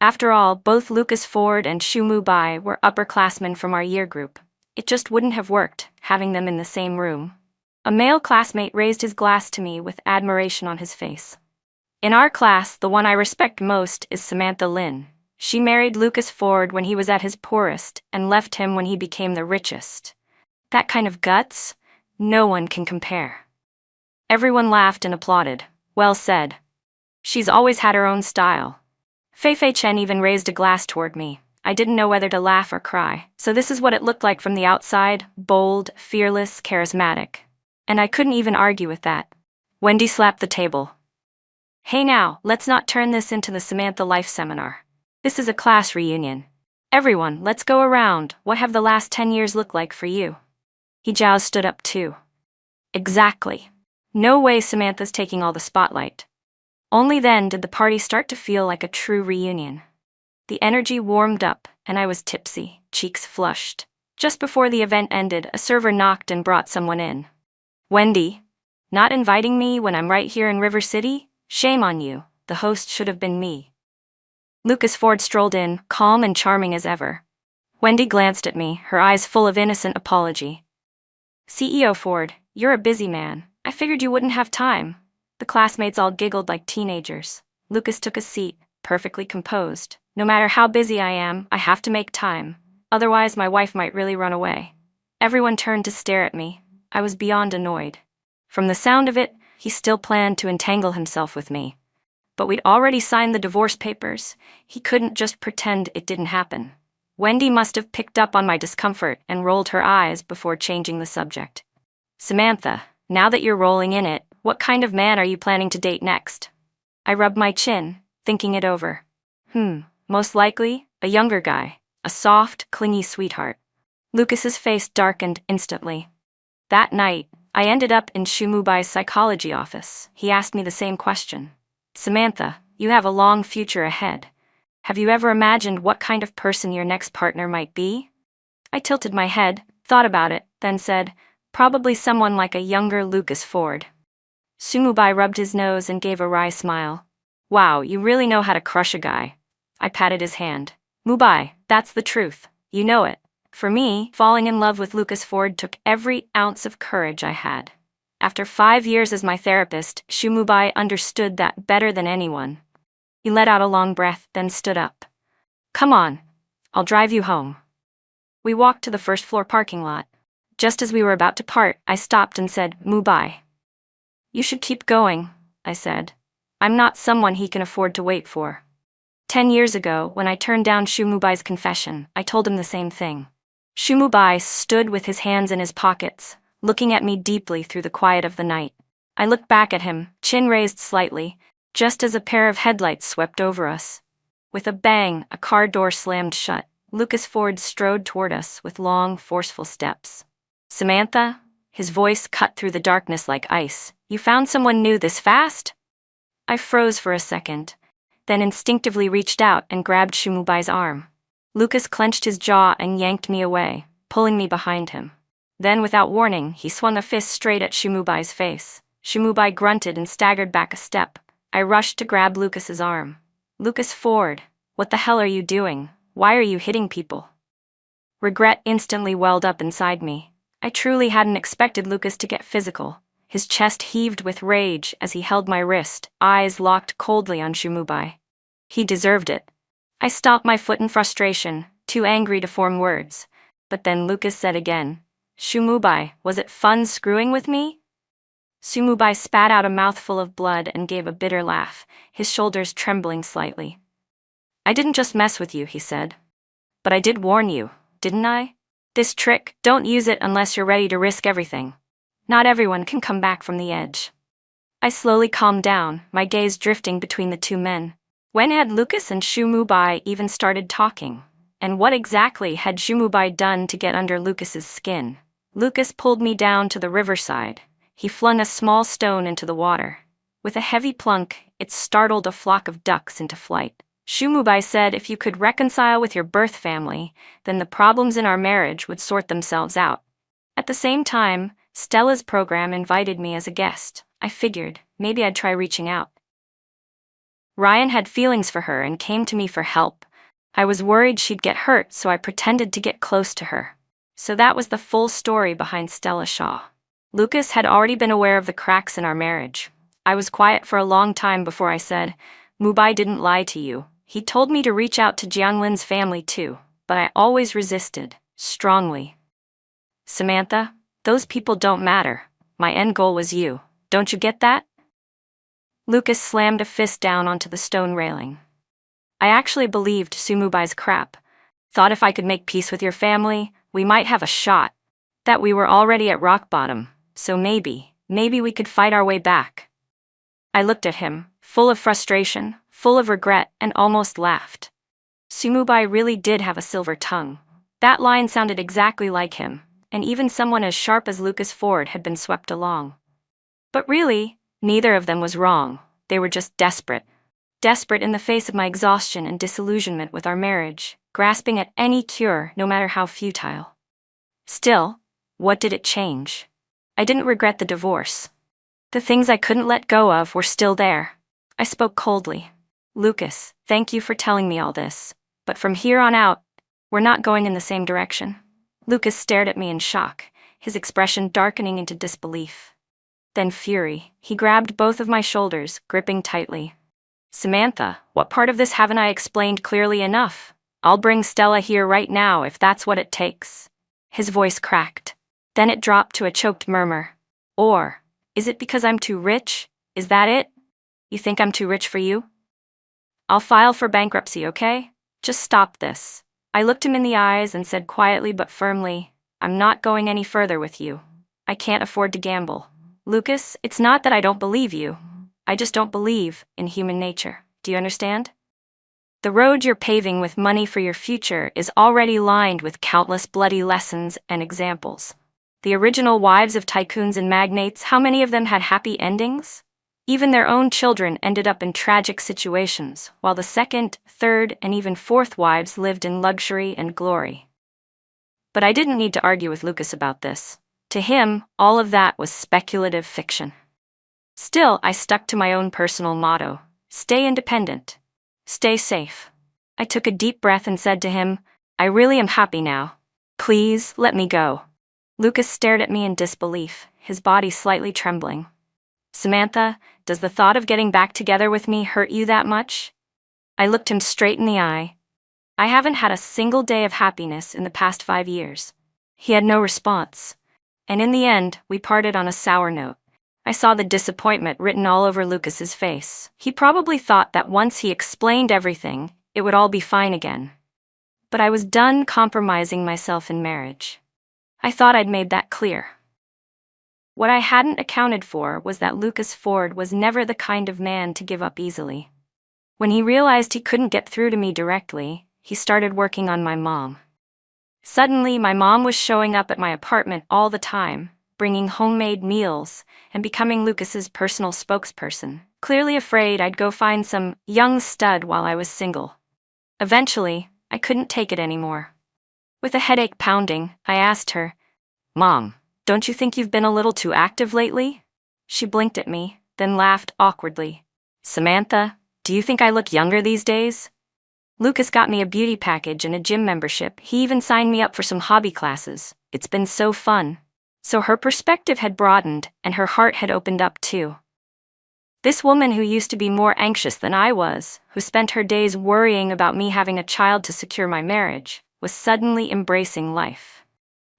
Speaker 1: After all, both Lucas Ford and Shumu Bai were upperclassmen from our year group. It just wouldn't have worked, having them in the same room. A male classmate raised his glass to me with admiration on his face. In our class, the one I respect most is Samantha Lin. She married Lucas Ford when he was at his poorest and left him when he became the richest. That kind of guts, no one can compare. Everyone laughed and applauded. Well said. She's always had her own style. Fei Fei Chen even raised a glass toward me. I didn't know whether to laugh or cry. So this is what it looked like from the outside: bold, fearless, charismatic. And I couldn't even argue with that. Wendy slapped the table. Hey now, let's not turn this into the Samantha Life seminar. This is a class reunion. Everyone, let's go around. What have the last 10 years looked like for you? Zhao stood up too. Exactly. No way Samantha's taking all the spotlight. Only then did the party start to feel like a true reunion. The energy warmed up, and I was tipsy, cheeks flushed. Just before the event ended, a server knocked and brought someone in. Wendy, not inviting me when I'm right here in River City? Shame on you. The host should have been me. Lucas Ford strolled in, calm and charming as ever. Wendy glanced at me, her eyes full of innocent apology. CEO Ford, you're a busy man. I figured you wouldn't have time. The classmates all giggled like teenagers. Lucas took a seat, perfectly composed. No matter how busy I am, I have to make time. Otherwise, my wife might really run away. Everyone turned to stare at me. I was beyond annoyed. From the sound of it, he still planned to entangle himself with me. But we'd already signed the divorce papers. He couldn't just pretend it didn't happen. Wendy must have picked up on my discomfort and rolled her eyes before changing the subject. Samantha, now that you're rolling in it, what kind of man are you planning to date next? I rubbed my chin, thinking it over. Most likely, a younger guy, a soft, clingy sweetheart. Lucas's face darkened instantly. That night, I ended up in Shumubai's psychology office. He asked me the same question. Samantha, you have a long future ahead. Have you ever imagined what kind of person your next partner might be? I tilted my head, thought about it, then said, Probably someone like a younger Lucas Ford. Sumubai rubbed his nose and gave a wry smile. Wow, you really know how to crush a guy. I patted his hand. Mubai, that's the truth. You know it. For me, falling in love with Lucas Ford took every ounce of courage I had. After 5 years as my therapist, Shumubai understood that better than anyone. He let out a long breath, then stood up. Come on, I'll drive you home. We walked to the first-floor parking lot. Just as we were about to part, I stopped and said, Mubai. You should keep going, I said. I'm not someone he can afford to wait for. 10 years ago, when I turned down Shumubai's confession, I told him the same thing. Shumubai stood with his hands in his pockets, looking at me deeply through the quiet of the night. I looked back at him, chin raised slightly, just as a pair of headlights swept over us. With a bang, a car door slammed shut. Lucas Ford strode toward us with long, forceful steps. Samantha, his voice cut through the darkness like ice. You found someone new this fast? I froze for a second, then instinctively reached out and grabbed Shumubai's arm. Lucas clenched his jaw and yanked me away, pulling me behind him. Then, without warning, he swung a fist straight at Shumubai's face. Shumubai grunted and staggered back a step. I rushed to grab Lucas's arm. Lucas Ford, what the hell are you doing? Why are you hitting people? Regret instantly welled up inside me. I truly hadn't expected Lucas to get physical. His chest heaved with rage as he held my wrist, eyes locked coldly on Shumubai. He deserved it. I stomped my foot in frustration, too angry to form words. But then Lucas said again, Shumubai, was it fun screwing with me? Shumubai spat out a mouthful of blood and gave a bitter laugh, his shoulders trembling slightly. I didn't just mess with you, he said. But I did warn you, didn't I? This trick, don't use it unless you're ready to risk everything. Not everyone can come back from the edge. I slowly calmed down, my gaze drifting between the two men. When had Lucas and Shumubai even started talking? And what exactly had Shumubai done to get under Lucas's skin? Lucas pulled me down to the riverside. He flung a small stone into the water. With a heavy plunk, it startled a flock of ducks into flight. Shumubai said if you could reconcile with your birth family, then the problems in our marriage would sort themselves out. At the same time, Stella's program invited me as a guest. I figured, maybe I'd try reaching out. Ryan had feelings for her and came to me for help. I was worried she'd get hurt, so I pretended to get close to her. So that was the full story behind Stella Shaw. Lucas had already been aware of the cracks in our marriage. I was quiet for a long time before I said, Mubai didn't lie to you. He told me to reach out to Jianglin's family too, but I always resisted, strongly. Samantha, those people don't matter. My end goal was you. Don't you get that? Lucas slammed a fist down onto the stone railing. I actually believed Sumubai's crap. Thought if I could make peace with your family, we might have a shot. That we were already at rock bottom, so maybe we could fight our way back. I looked at him, full of frustration, full of regret, and almost laughed. Sumubai really did have a silver tongue. That line sounded exactly like him, and even someone as sharp as Lucas Ford had been swept along. But really, neither of them was wrong. They were just desperate. Desperate in the face of my exhaustion and disillusionment with our marriage, grasping at any cure, no matter how futile. Still, what did it change? I didn't regret the divorce. The things I couldn't let go of were still there. I spoke coldly. Lucas, thank you for telling me all this, but from here on out, we're not going in the same direction. Lucas stared at me in shock, his expression darkening into disbelief. Then fury. He grabbed both of my shoulders, gripping tightly. Samantha, what part of this haven't I explained clearly enough? I'll bring Stella here right now if that's what it takes. His voice cracked. Then it dropped to a choked murmur. Or, is it because I'm too rich? Is that it? You think I'm too rich for you? I'll file for bankruptcy, okay? Just stop this. I looked him in the eyes and said quietly but firmly, I'm not going any further with you. I can't afford to gamble. Lucas, it's not that I don't believe you. I just don't believe in human nature. Do you understand? The road you're paving with money for your future is already lined with countless bloody lessons and examples. The original wives of tycoons and magnates, how many of them had happy endings? Even their own children ended up in tragic situations, while the second, third, and even fourth wives lived in luxury and glory. But I didn't need to argue with Lucas about this. To him, all of that was speculative fiction. Still, I stuck to my own personal motto: stay independent. Stay safe. I took a deep breath and said to him, I really am happy now. Please, let me go. Lucas stared at me in disbelief, his body slightly trembling. Samantha, does the thought of getting back together with me hurt you that much? I looked him straight in the eye. I haven't had a single day of happiness in the past 5 years. He had no response. And in the end, we parted on a sour note. I saw the disappointment written all over Lucas's face. He probably thought that once he explained everything, it would all be fine again. But I was done compromising myself in marriage. I thought I'd made that clear. What I hadn't accounted for was that Lucas Ford was never the kind of man to give up easily. When he realized he couldn't get through to me directly, he started working on my mom. Suddenly, my mom was showing up at my apartment all the time, bringing homemade meals, and becoming Lucas's personal spokesperson, clearly afraid I'd go find some young stud while I was single. Eventually, I couldn't take it anymore. With a headache pounding, I asked her, Mom, don't you think you've been a little too active lately? She blinked at me, then laughed awkwardly. Samantha, do you think I look younger these days? Lucas got me a beauty package and a gym membership. He even signed me up for some hobby classes. It's been so fun. So her perspective had broadened, and her heart had opened up too. This woman who used to be more anxious than I was, who spent her days worrying about me having a child to secure my marriage, was suddenly embracing life.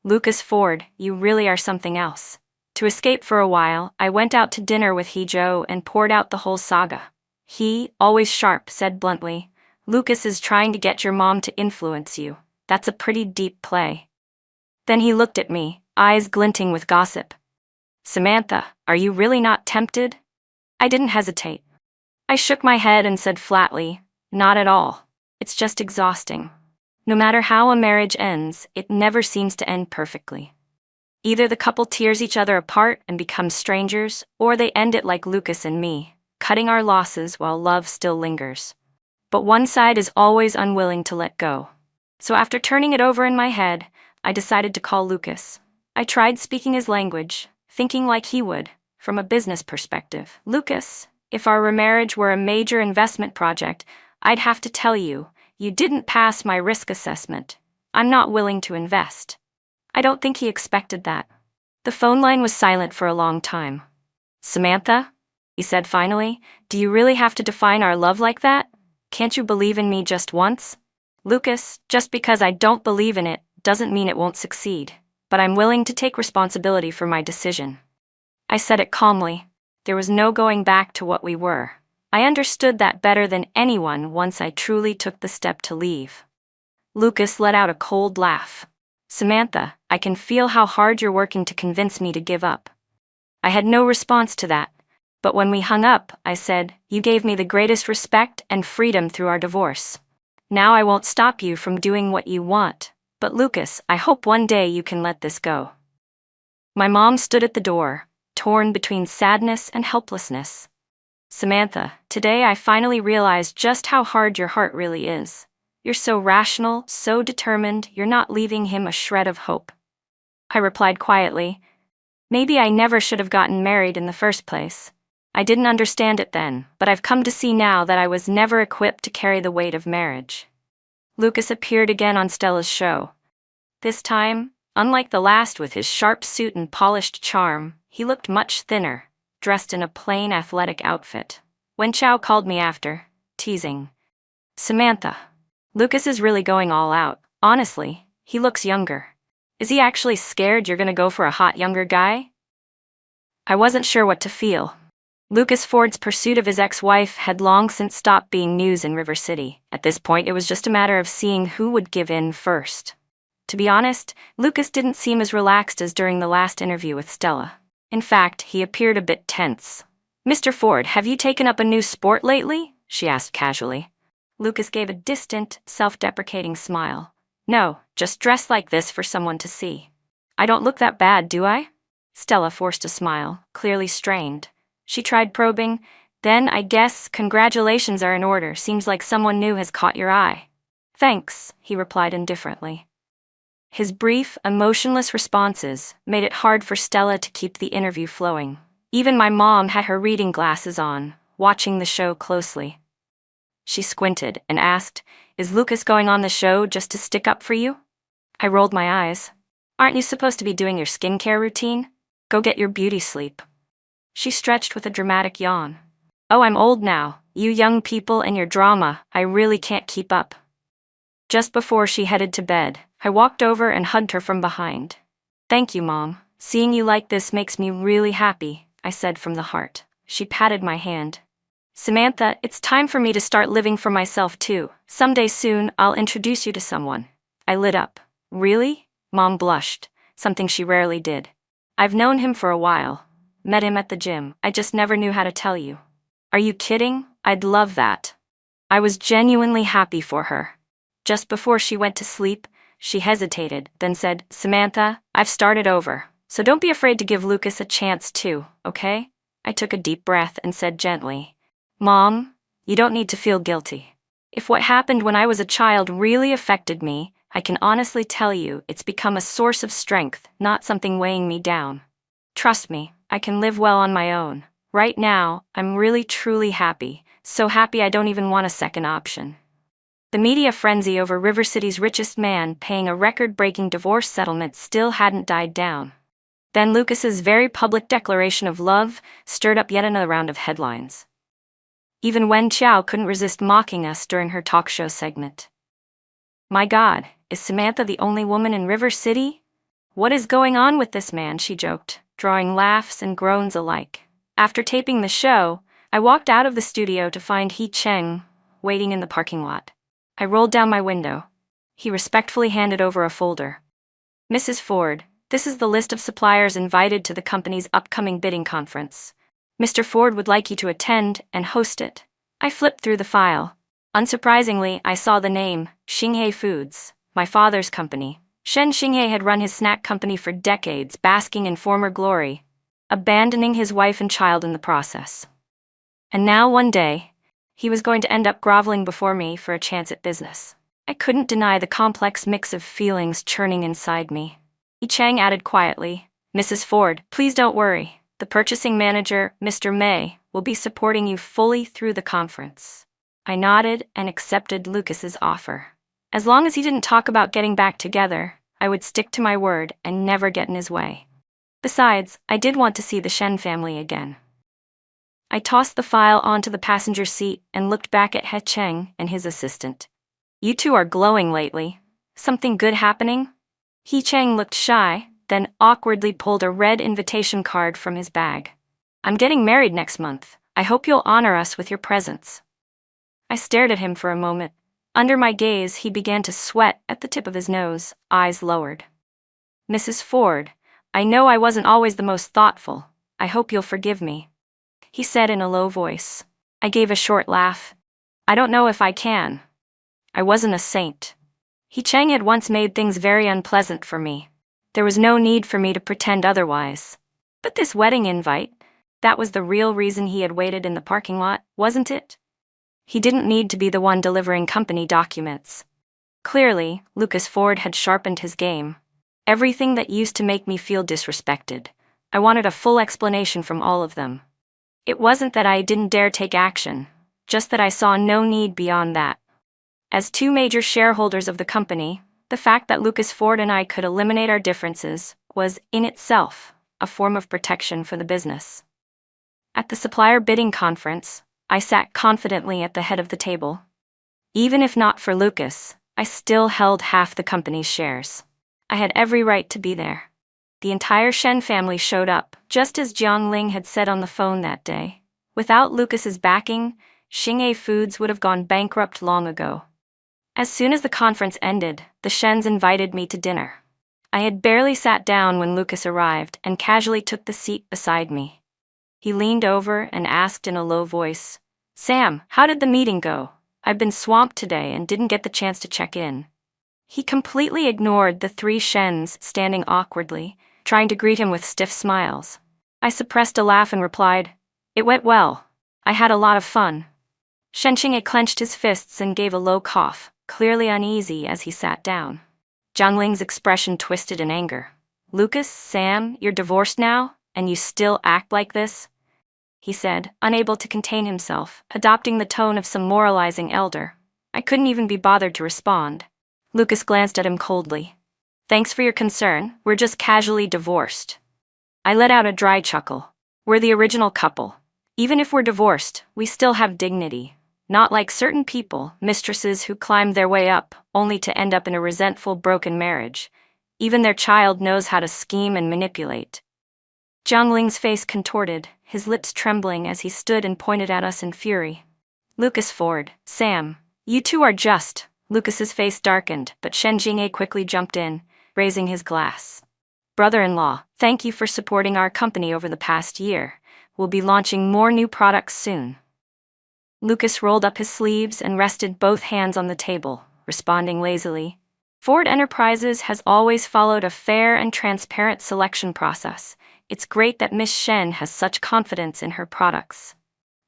Speaker 1: Lucas Ford, you really are something else. To escape for a while, I went out to dinner with Joe and poured out the whole saga. He, always sharp, said bluntly, Lucas is trying to get your mom to influence you. That's a pretty deep play. Then he looked at me, eyes glinting with gossip. Samantha, are you really not tempted? I didn't hesitate. I shook my head and said flatly, not at all. It's just exhausting. No matter how a marriage ends, it never seems to end perfectly. Either the couple tears each other apart and becomes strangers, or they end it like Lucas and me, cutting our losses while love still lingers. But one side is always unwilling to let go. So after turning it over in my head, I decided to call Lucas. I tried speaking his language, thinking like he would, from a business perspective. Lucas, if our remarriage were a major investment project, I'd have to tell you, you didn't pass my risk assessment. I'm not willing to invest. I don't think he expected that. The phone line was silent for a long time. Samantha, he said finally, do you really have to define our love like that? Can't you believe in me just once? Lucas, just because I don't believe in it doesn't mean it won't succeed, but I'm willing to take responsibility for my decision. I said it calmly. There was no going back to what we were. I understood that better than anyone once I truly took the step to leave. Lucas let out a cold laugh. Samantha, I can feel how hard you're working to convince me to give up. I had no response to that. But when we hung up, I said, you gave me the greatest respect and freedom through our divorce. Now I won't stop you from doing what you want. But Lucas, I hope one day you can let this go. My mom stood at the door, torn between sadness and helplessness. Samantha, today I finally realized just how hard your heart really is. You're so rational, so determined, you're not leaving him a shred of hope. I replied quietly, maybe I never should have gotten married in the first place. I didn't understand it then, but I've come to see now that I was never equipped to carry the weight of marriage. Lucas appeared again on Stella's show. This time, unlike the last with his sharp suit and polished charm, he looked much thinner, dressed in a plain athletic outfit. Wen Chao called me after, teasing. Samantha, Lucas is really going all out. Honestly, he looks younger. Is he actually scared you're gonna go for a hot younger guy? I wasn't sure what to feel. Lucas Ford's pursuit of his ex-wife had long since stopped being news in River City. At this point, it was just a matter of seeing who would give in first. To be honest, Lucas didn't seem as relaxed as during the last interview with Stella. In fact, he appeared a bit tense. Mr. Ford, have you taken up a new sport lately? She asked casually. Lucas gave a distant, self-deprecating smile. No, just dress like this for someone to see. I don't look that bad, do I? Stella forced a smile, clearly strained. She tried probing. Then, I guess, congratulations are in order. Seems like someone new has caught your eye. Thanks, he replied indifferently. His brief, emotionless responses made it hard for Stella to keep the interview flowing. Even my mom had her reading glasses on, watching the show closely. She squinted and asked, "Is Lucas going on the show just to stick up for you?" I rolled my eyes. "Aren't you supposed to be doing your skincare routine? Go get your beauty sleep." She stretched with a dramatic yawn. "Oh, I'm old now. You young people and your drama, I really can't keep up." Just before she headed to bed, I walked over and hugged her from behind. "Thank you, Mom. Seeing you like this makes me really happy," I said from the heart. She patted my hand. "Samantha, it's time for me to start living for myself too. Someday soon, I'll introduce you to someone." I lit up. "Really?" Mom blushed, something she rarely did. "I've known him for a while. Met him at the gym. I just never knew how to tell you." "Are you kidding? I'd love that." I was genuinely happy for her. Just before she went to sleep, she hesitated, then said, "Samantha, I've started over, so don't be afraid to give Lucas a chance too, okay?" I took a deep breath and said gently, "Mom, you don't need to feel guilty. If what happened when I was a child really affected me, I can honestly tell you it's become a source of strength, not something weighing me down. Trust me, I can live well on my own. Right now, I'm really truly happy, so happy I don't even want a second option." The media frenzy over River City's richest man paying a record-breaking divorce settlement still hadn't died down. Then Lucas's very public declaration of love stirred up yet another round of headlines. Even Wen Qiao couldn't resist mocking us during her talk show segment. "My God, is Samantha the only woman in River City? What is going on with this man?" she joked, drawing laughs and groans alike. After taping the show, I walked out of the studio to find He Cheng waiting in the parking lot. I rolled down my window. He respectfully handed over a folder. "Mrs. Ford, this is the list of suppliers invited to the company's upcoming bidding conference. Mr. Ford would like you to attend and host it." I flipped through the file. Unsurprisingly, I saw the name, Xinghe Foods, my father's company. Shen Xinghe had run his snack company for decades, basking in former glory, abandoning his wife and child in the process. And now one day, he was going to end up groveling before me for a chance at business. I couldn't deny the complex mix of feelings churning inside me. Yi Chang added quietly, "Mrs. Ford, please don't worry. The purchasing manager, Mr. May, will be supporting you fully through the conference." I nodded and accepted Lucas's offer. As long as he didn't talk about getting back together, I would stick to my word and never get in his way. Besides, I did want to see the Shen family again. I tossed the file onto the passenger seat and looked back at He Cheng and his assistant. "You two are glowing lately. Something good happening?" He Cheng looked shy, then awkwardly pulled a red invitation card from his bag. "I'm getting married next month. I hope you'll honor us with your presence." I stared at him for a moment. Under my gaze, he began to sweat at the tip of his nose, eyes lowered. "Mrs. Ford, I know I wasn't always the most thoughtful. I hope you'll forgive me," he said in a low voice. I gave a short laugh. "I don't know if I can. I wasn't a saint. He Cheng had once made things very unpleasant for me. There was no need for me to pretend otherwise. But this wedding invite, that was the real reason he had waited in the parking lot, wasn't it? He didn't need to be the one delivering company documents. Clearly, Lucas Ford had sharpened his game. Everything that used to make me feel disrespected, I wanted a full explanation from all of them. It wasn't that I didn't dare take action, just that I saw no need beyond that. As two major shareholders of the company, the fact that Lucas Ford and I could eliminate our differences was, in itself, a form of protection for the business. At the supplier bidding conference, I sat confidently at the head of the table. Even if not for Lucas, I still held half the company's shares. I had every right to be there. The entire Shen family showed up, just as Jiang Ling had said on the phone that day. Without Lucas's backing, Xinghe Foods would have gone bankrupt long ago. As soon as the conference ended, the Shens invited me to dinner. I had barely sat down when Lucas arrived and casually took the seat beside me. He leaned over and asked in a low voice, "Sam, how did the meeting go? I've been swamped today and didn't get the chance to check in." He completely ignored the three Shens standing awkwardly, trying to greet him with stiff smiles. I suppressed a laugh and replied, "It went well. I had a lot of fun." Shen Qinghe clenched his fists and gave a low cough, clearly uneasy as he sat down. Zhang Ling's expression twisted in anger. Lucas, Sam, you're divorced now, and you still act like this? He said, unable to contain himself, adopting the tone of some moralizing elder. I couldn't even be bothered to respond. Lucas glanced at him coldly. Thanks for your concern, we're just casually divorced. I let out a dry chuckle. We're the original couple. Even if we're divorced, we still have dignity. Not like certain people, mistresses who climb their way up, only to end up in a resentful, broken marriage. Even their child knows how to scheme and manipulate. Zhang Ling's face contorted, his lips trembling as he stood and pointed at us in fury. Lucas Ford, Sam, you two are just. Lucas's face darkened, but Shen Jinghe quickly jumped in, raising his glass. Brother-in-law, thank you for supporting our company over the past year. We'll be launching more new products soon. Lucas rolled up his sleeves and rested both hands on the table, responding lazily. Ford Enterprises has always followed a fair and transparent selection process. It's great that Miss Shen has such confidence in her products.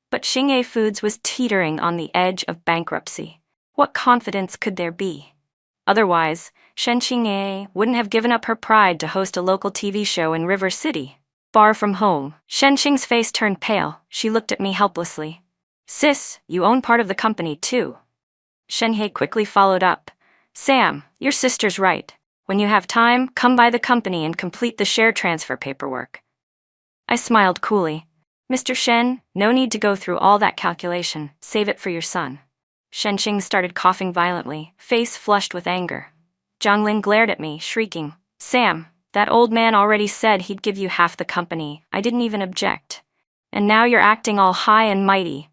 Speaker 1: But Xingye Foods was teetering on the edge of bankruptcy. What confidence could there be? Otherwise, Shen Xingye wouldn't have given up her pride to host a local TV show in River City. Far from home, Shen Xing's face turned pale. She looked at me helplessly. Sis, you own part of the company too. Shen He quickly followed up. Sam, your sister's right. When you have time, come by the company and complete the share transfer paperwork. I smiled coolly. Mr. Shen, no need to go through all that calculation. Save it for your son. Shen Xing started coughing violently, face flushed with anger. Zhang Ling glared at me, shrieking. Sam, that old man already said he'd give you half the company. I didn't even object. And now you're acting all high and mighty.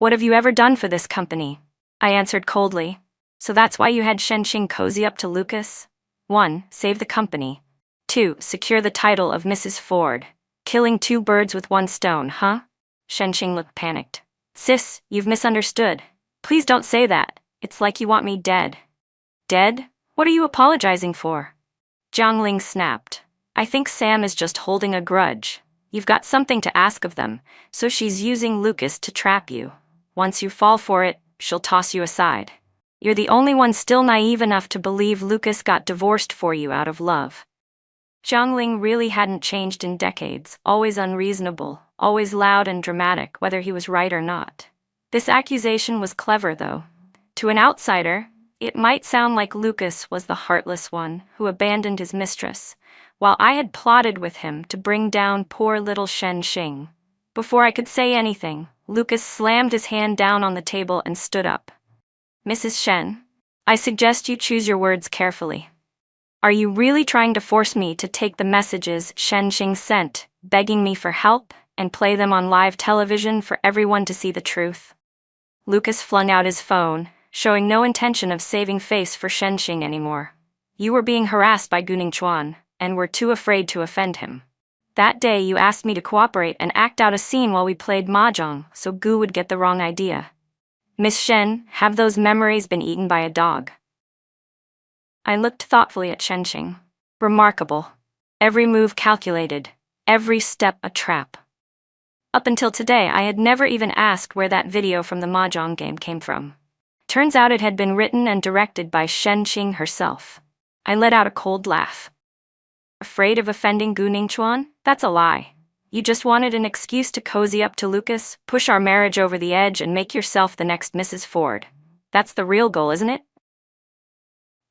Speaker 1: What have you ever done for this company? I answered coldly. So that's why you had Shen Xing cozy up to Lucas? 1. Save the company. 2. Secure the title of Mrs. Ford. Killing two birds with one stone, huh? Shen Xing looked panicked. Sis, you've misunderstood. Please don't say that. It's like you want me dead. Dead? What are you apologizing for? Zhang Ling snapped. I think Sam is just holding a grudge. You've got something to ask of them, so she's using Lucas to trap you. Once you fall for it, she'll toss you aside. You're the only one still naive enough to believe Lucas got divorced for you out of love. Zhang Ling really hadn't changed in decades, always unreasonable, always loud and dramatic, whether he was right or not. This accusation was clever, though. To an outsider, it might sound like Lucas was the heartless one who abandoned his mistress, while I had plotted with him to bring down poor little Shen Xing. Before I could say anything, Lucas slammed his hand down on the table and stood up. Mrs. Shen, I suggest you choose your words carefully. Are you really trying to force me to take the messages Shen Xing sent, begging me for help, and play them on live television for everyone to see the truth? Lucas flung out his phone, showing no intention of saving face for Shen Xing anymore. You were being harassed by Guning Chuan, and were too afraid to offend him. That day you asked me to cooperate and act out a scene while we played mahjong, so Gu would get the wrong idea. Miss Shen, have those memories been eaten by a dog? I looked thoughtfully at Shen Xing. Remarkable. Every move calculated, every step a trap. Up until today, I had never even asked where that video from the mahjong game came from. Turns out it had been written and directed by Shen Xing herself. I let out a cold laugh. Afraid of offending Gu Ningchuan? That's a lie. You just wanted an excuse to cozy up to Lucas, push our marriage over the edge, and make yourself the next Mrs. Ford. That's the real goal, isn't it?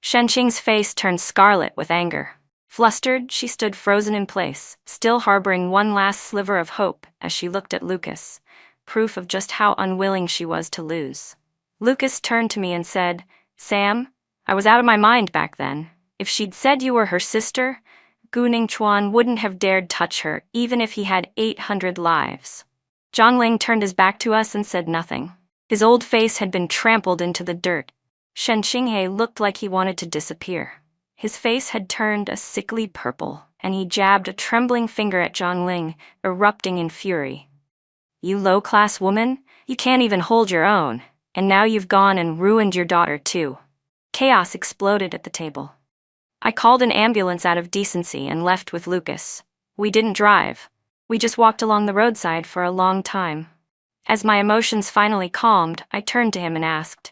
Speaker 1: Shen Xing's face turned scarlet with anger. Flustered, she stood frozen in place, still harboring one last sliver of hope as she looked at Lucas, proof of just how unwilling she was to lose. Lucas turned to me and said, Sam, I was out of my mind back then. If she'd said you were her sister, Gu Ningchuan wouldn't have dared touch her, even if he had 800 lives. Zhang Ling turned his back to us and said nothing. His old face had been trampled into the dirt. Shen Xinghe looked like he wanted to disappear. His face had turned a sickly purple, and he jabbed a trembling finger at Zhang Ling, erupting in fury. You low-class woman, you can't even hold your own, and now you've gone and ruined your daughter too. Chaos exploded at the table. I called an ambulance out of decency and left with Lucas. We didn't drive. We just walked along the roadside for a long time. As my emotions finally calmed, I turned to him and asked,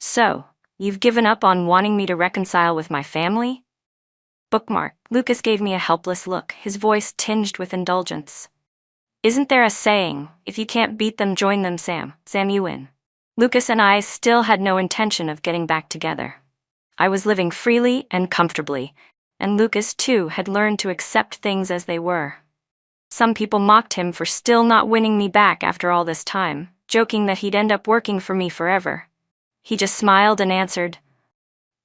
Speaker 1: So, you've given up on wanting me to reconcile with my family? Bookmark. Lucas gave me a helpless look, his voice tinged with indulgence. Isn't there a saying, if you can't beat them, join them, Sam? Sam, you win. Lucas and I still had no intention of getting back together. I was living freely and comfortably, and Lucas too had learned to accept things as they were. Some people mocked him for still not winning me back after all this time, joking that he'd end up working for me forever. He just smiled and answered,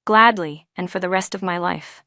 Speaker 1: gladly, and for the rest of my life.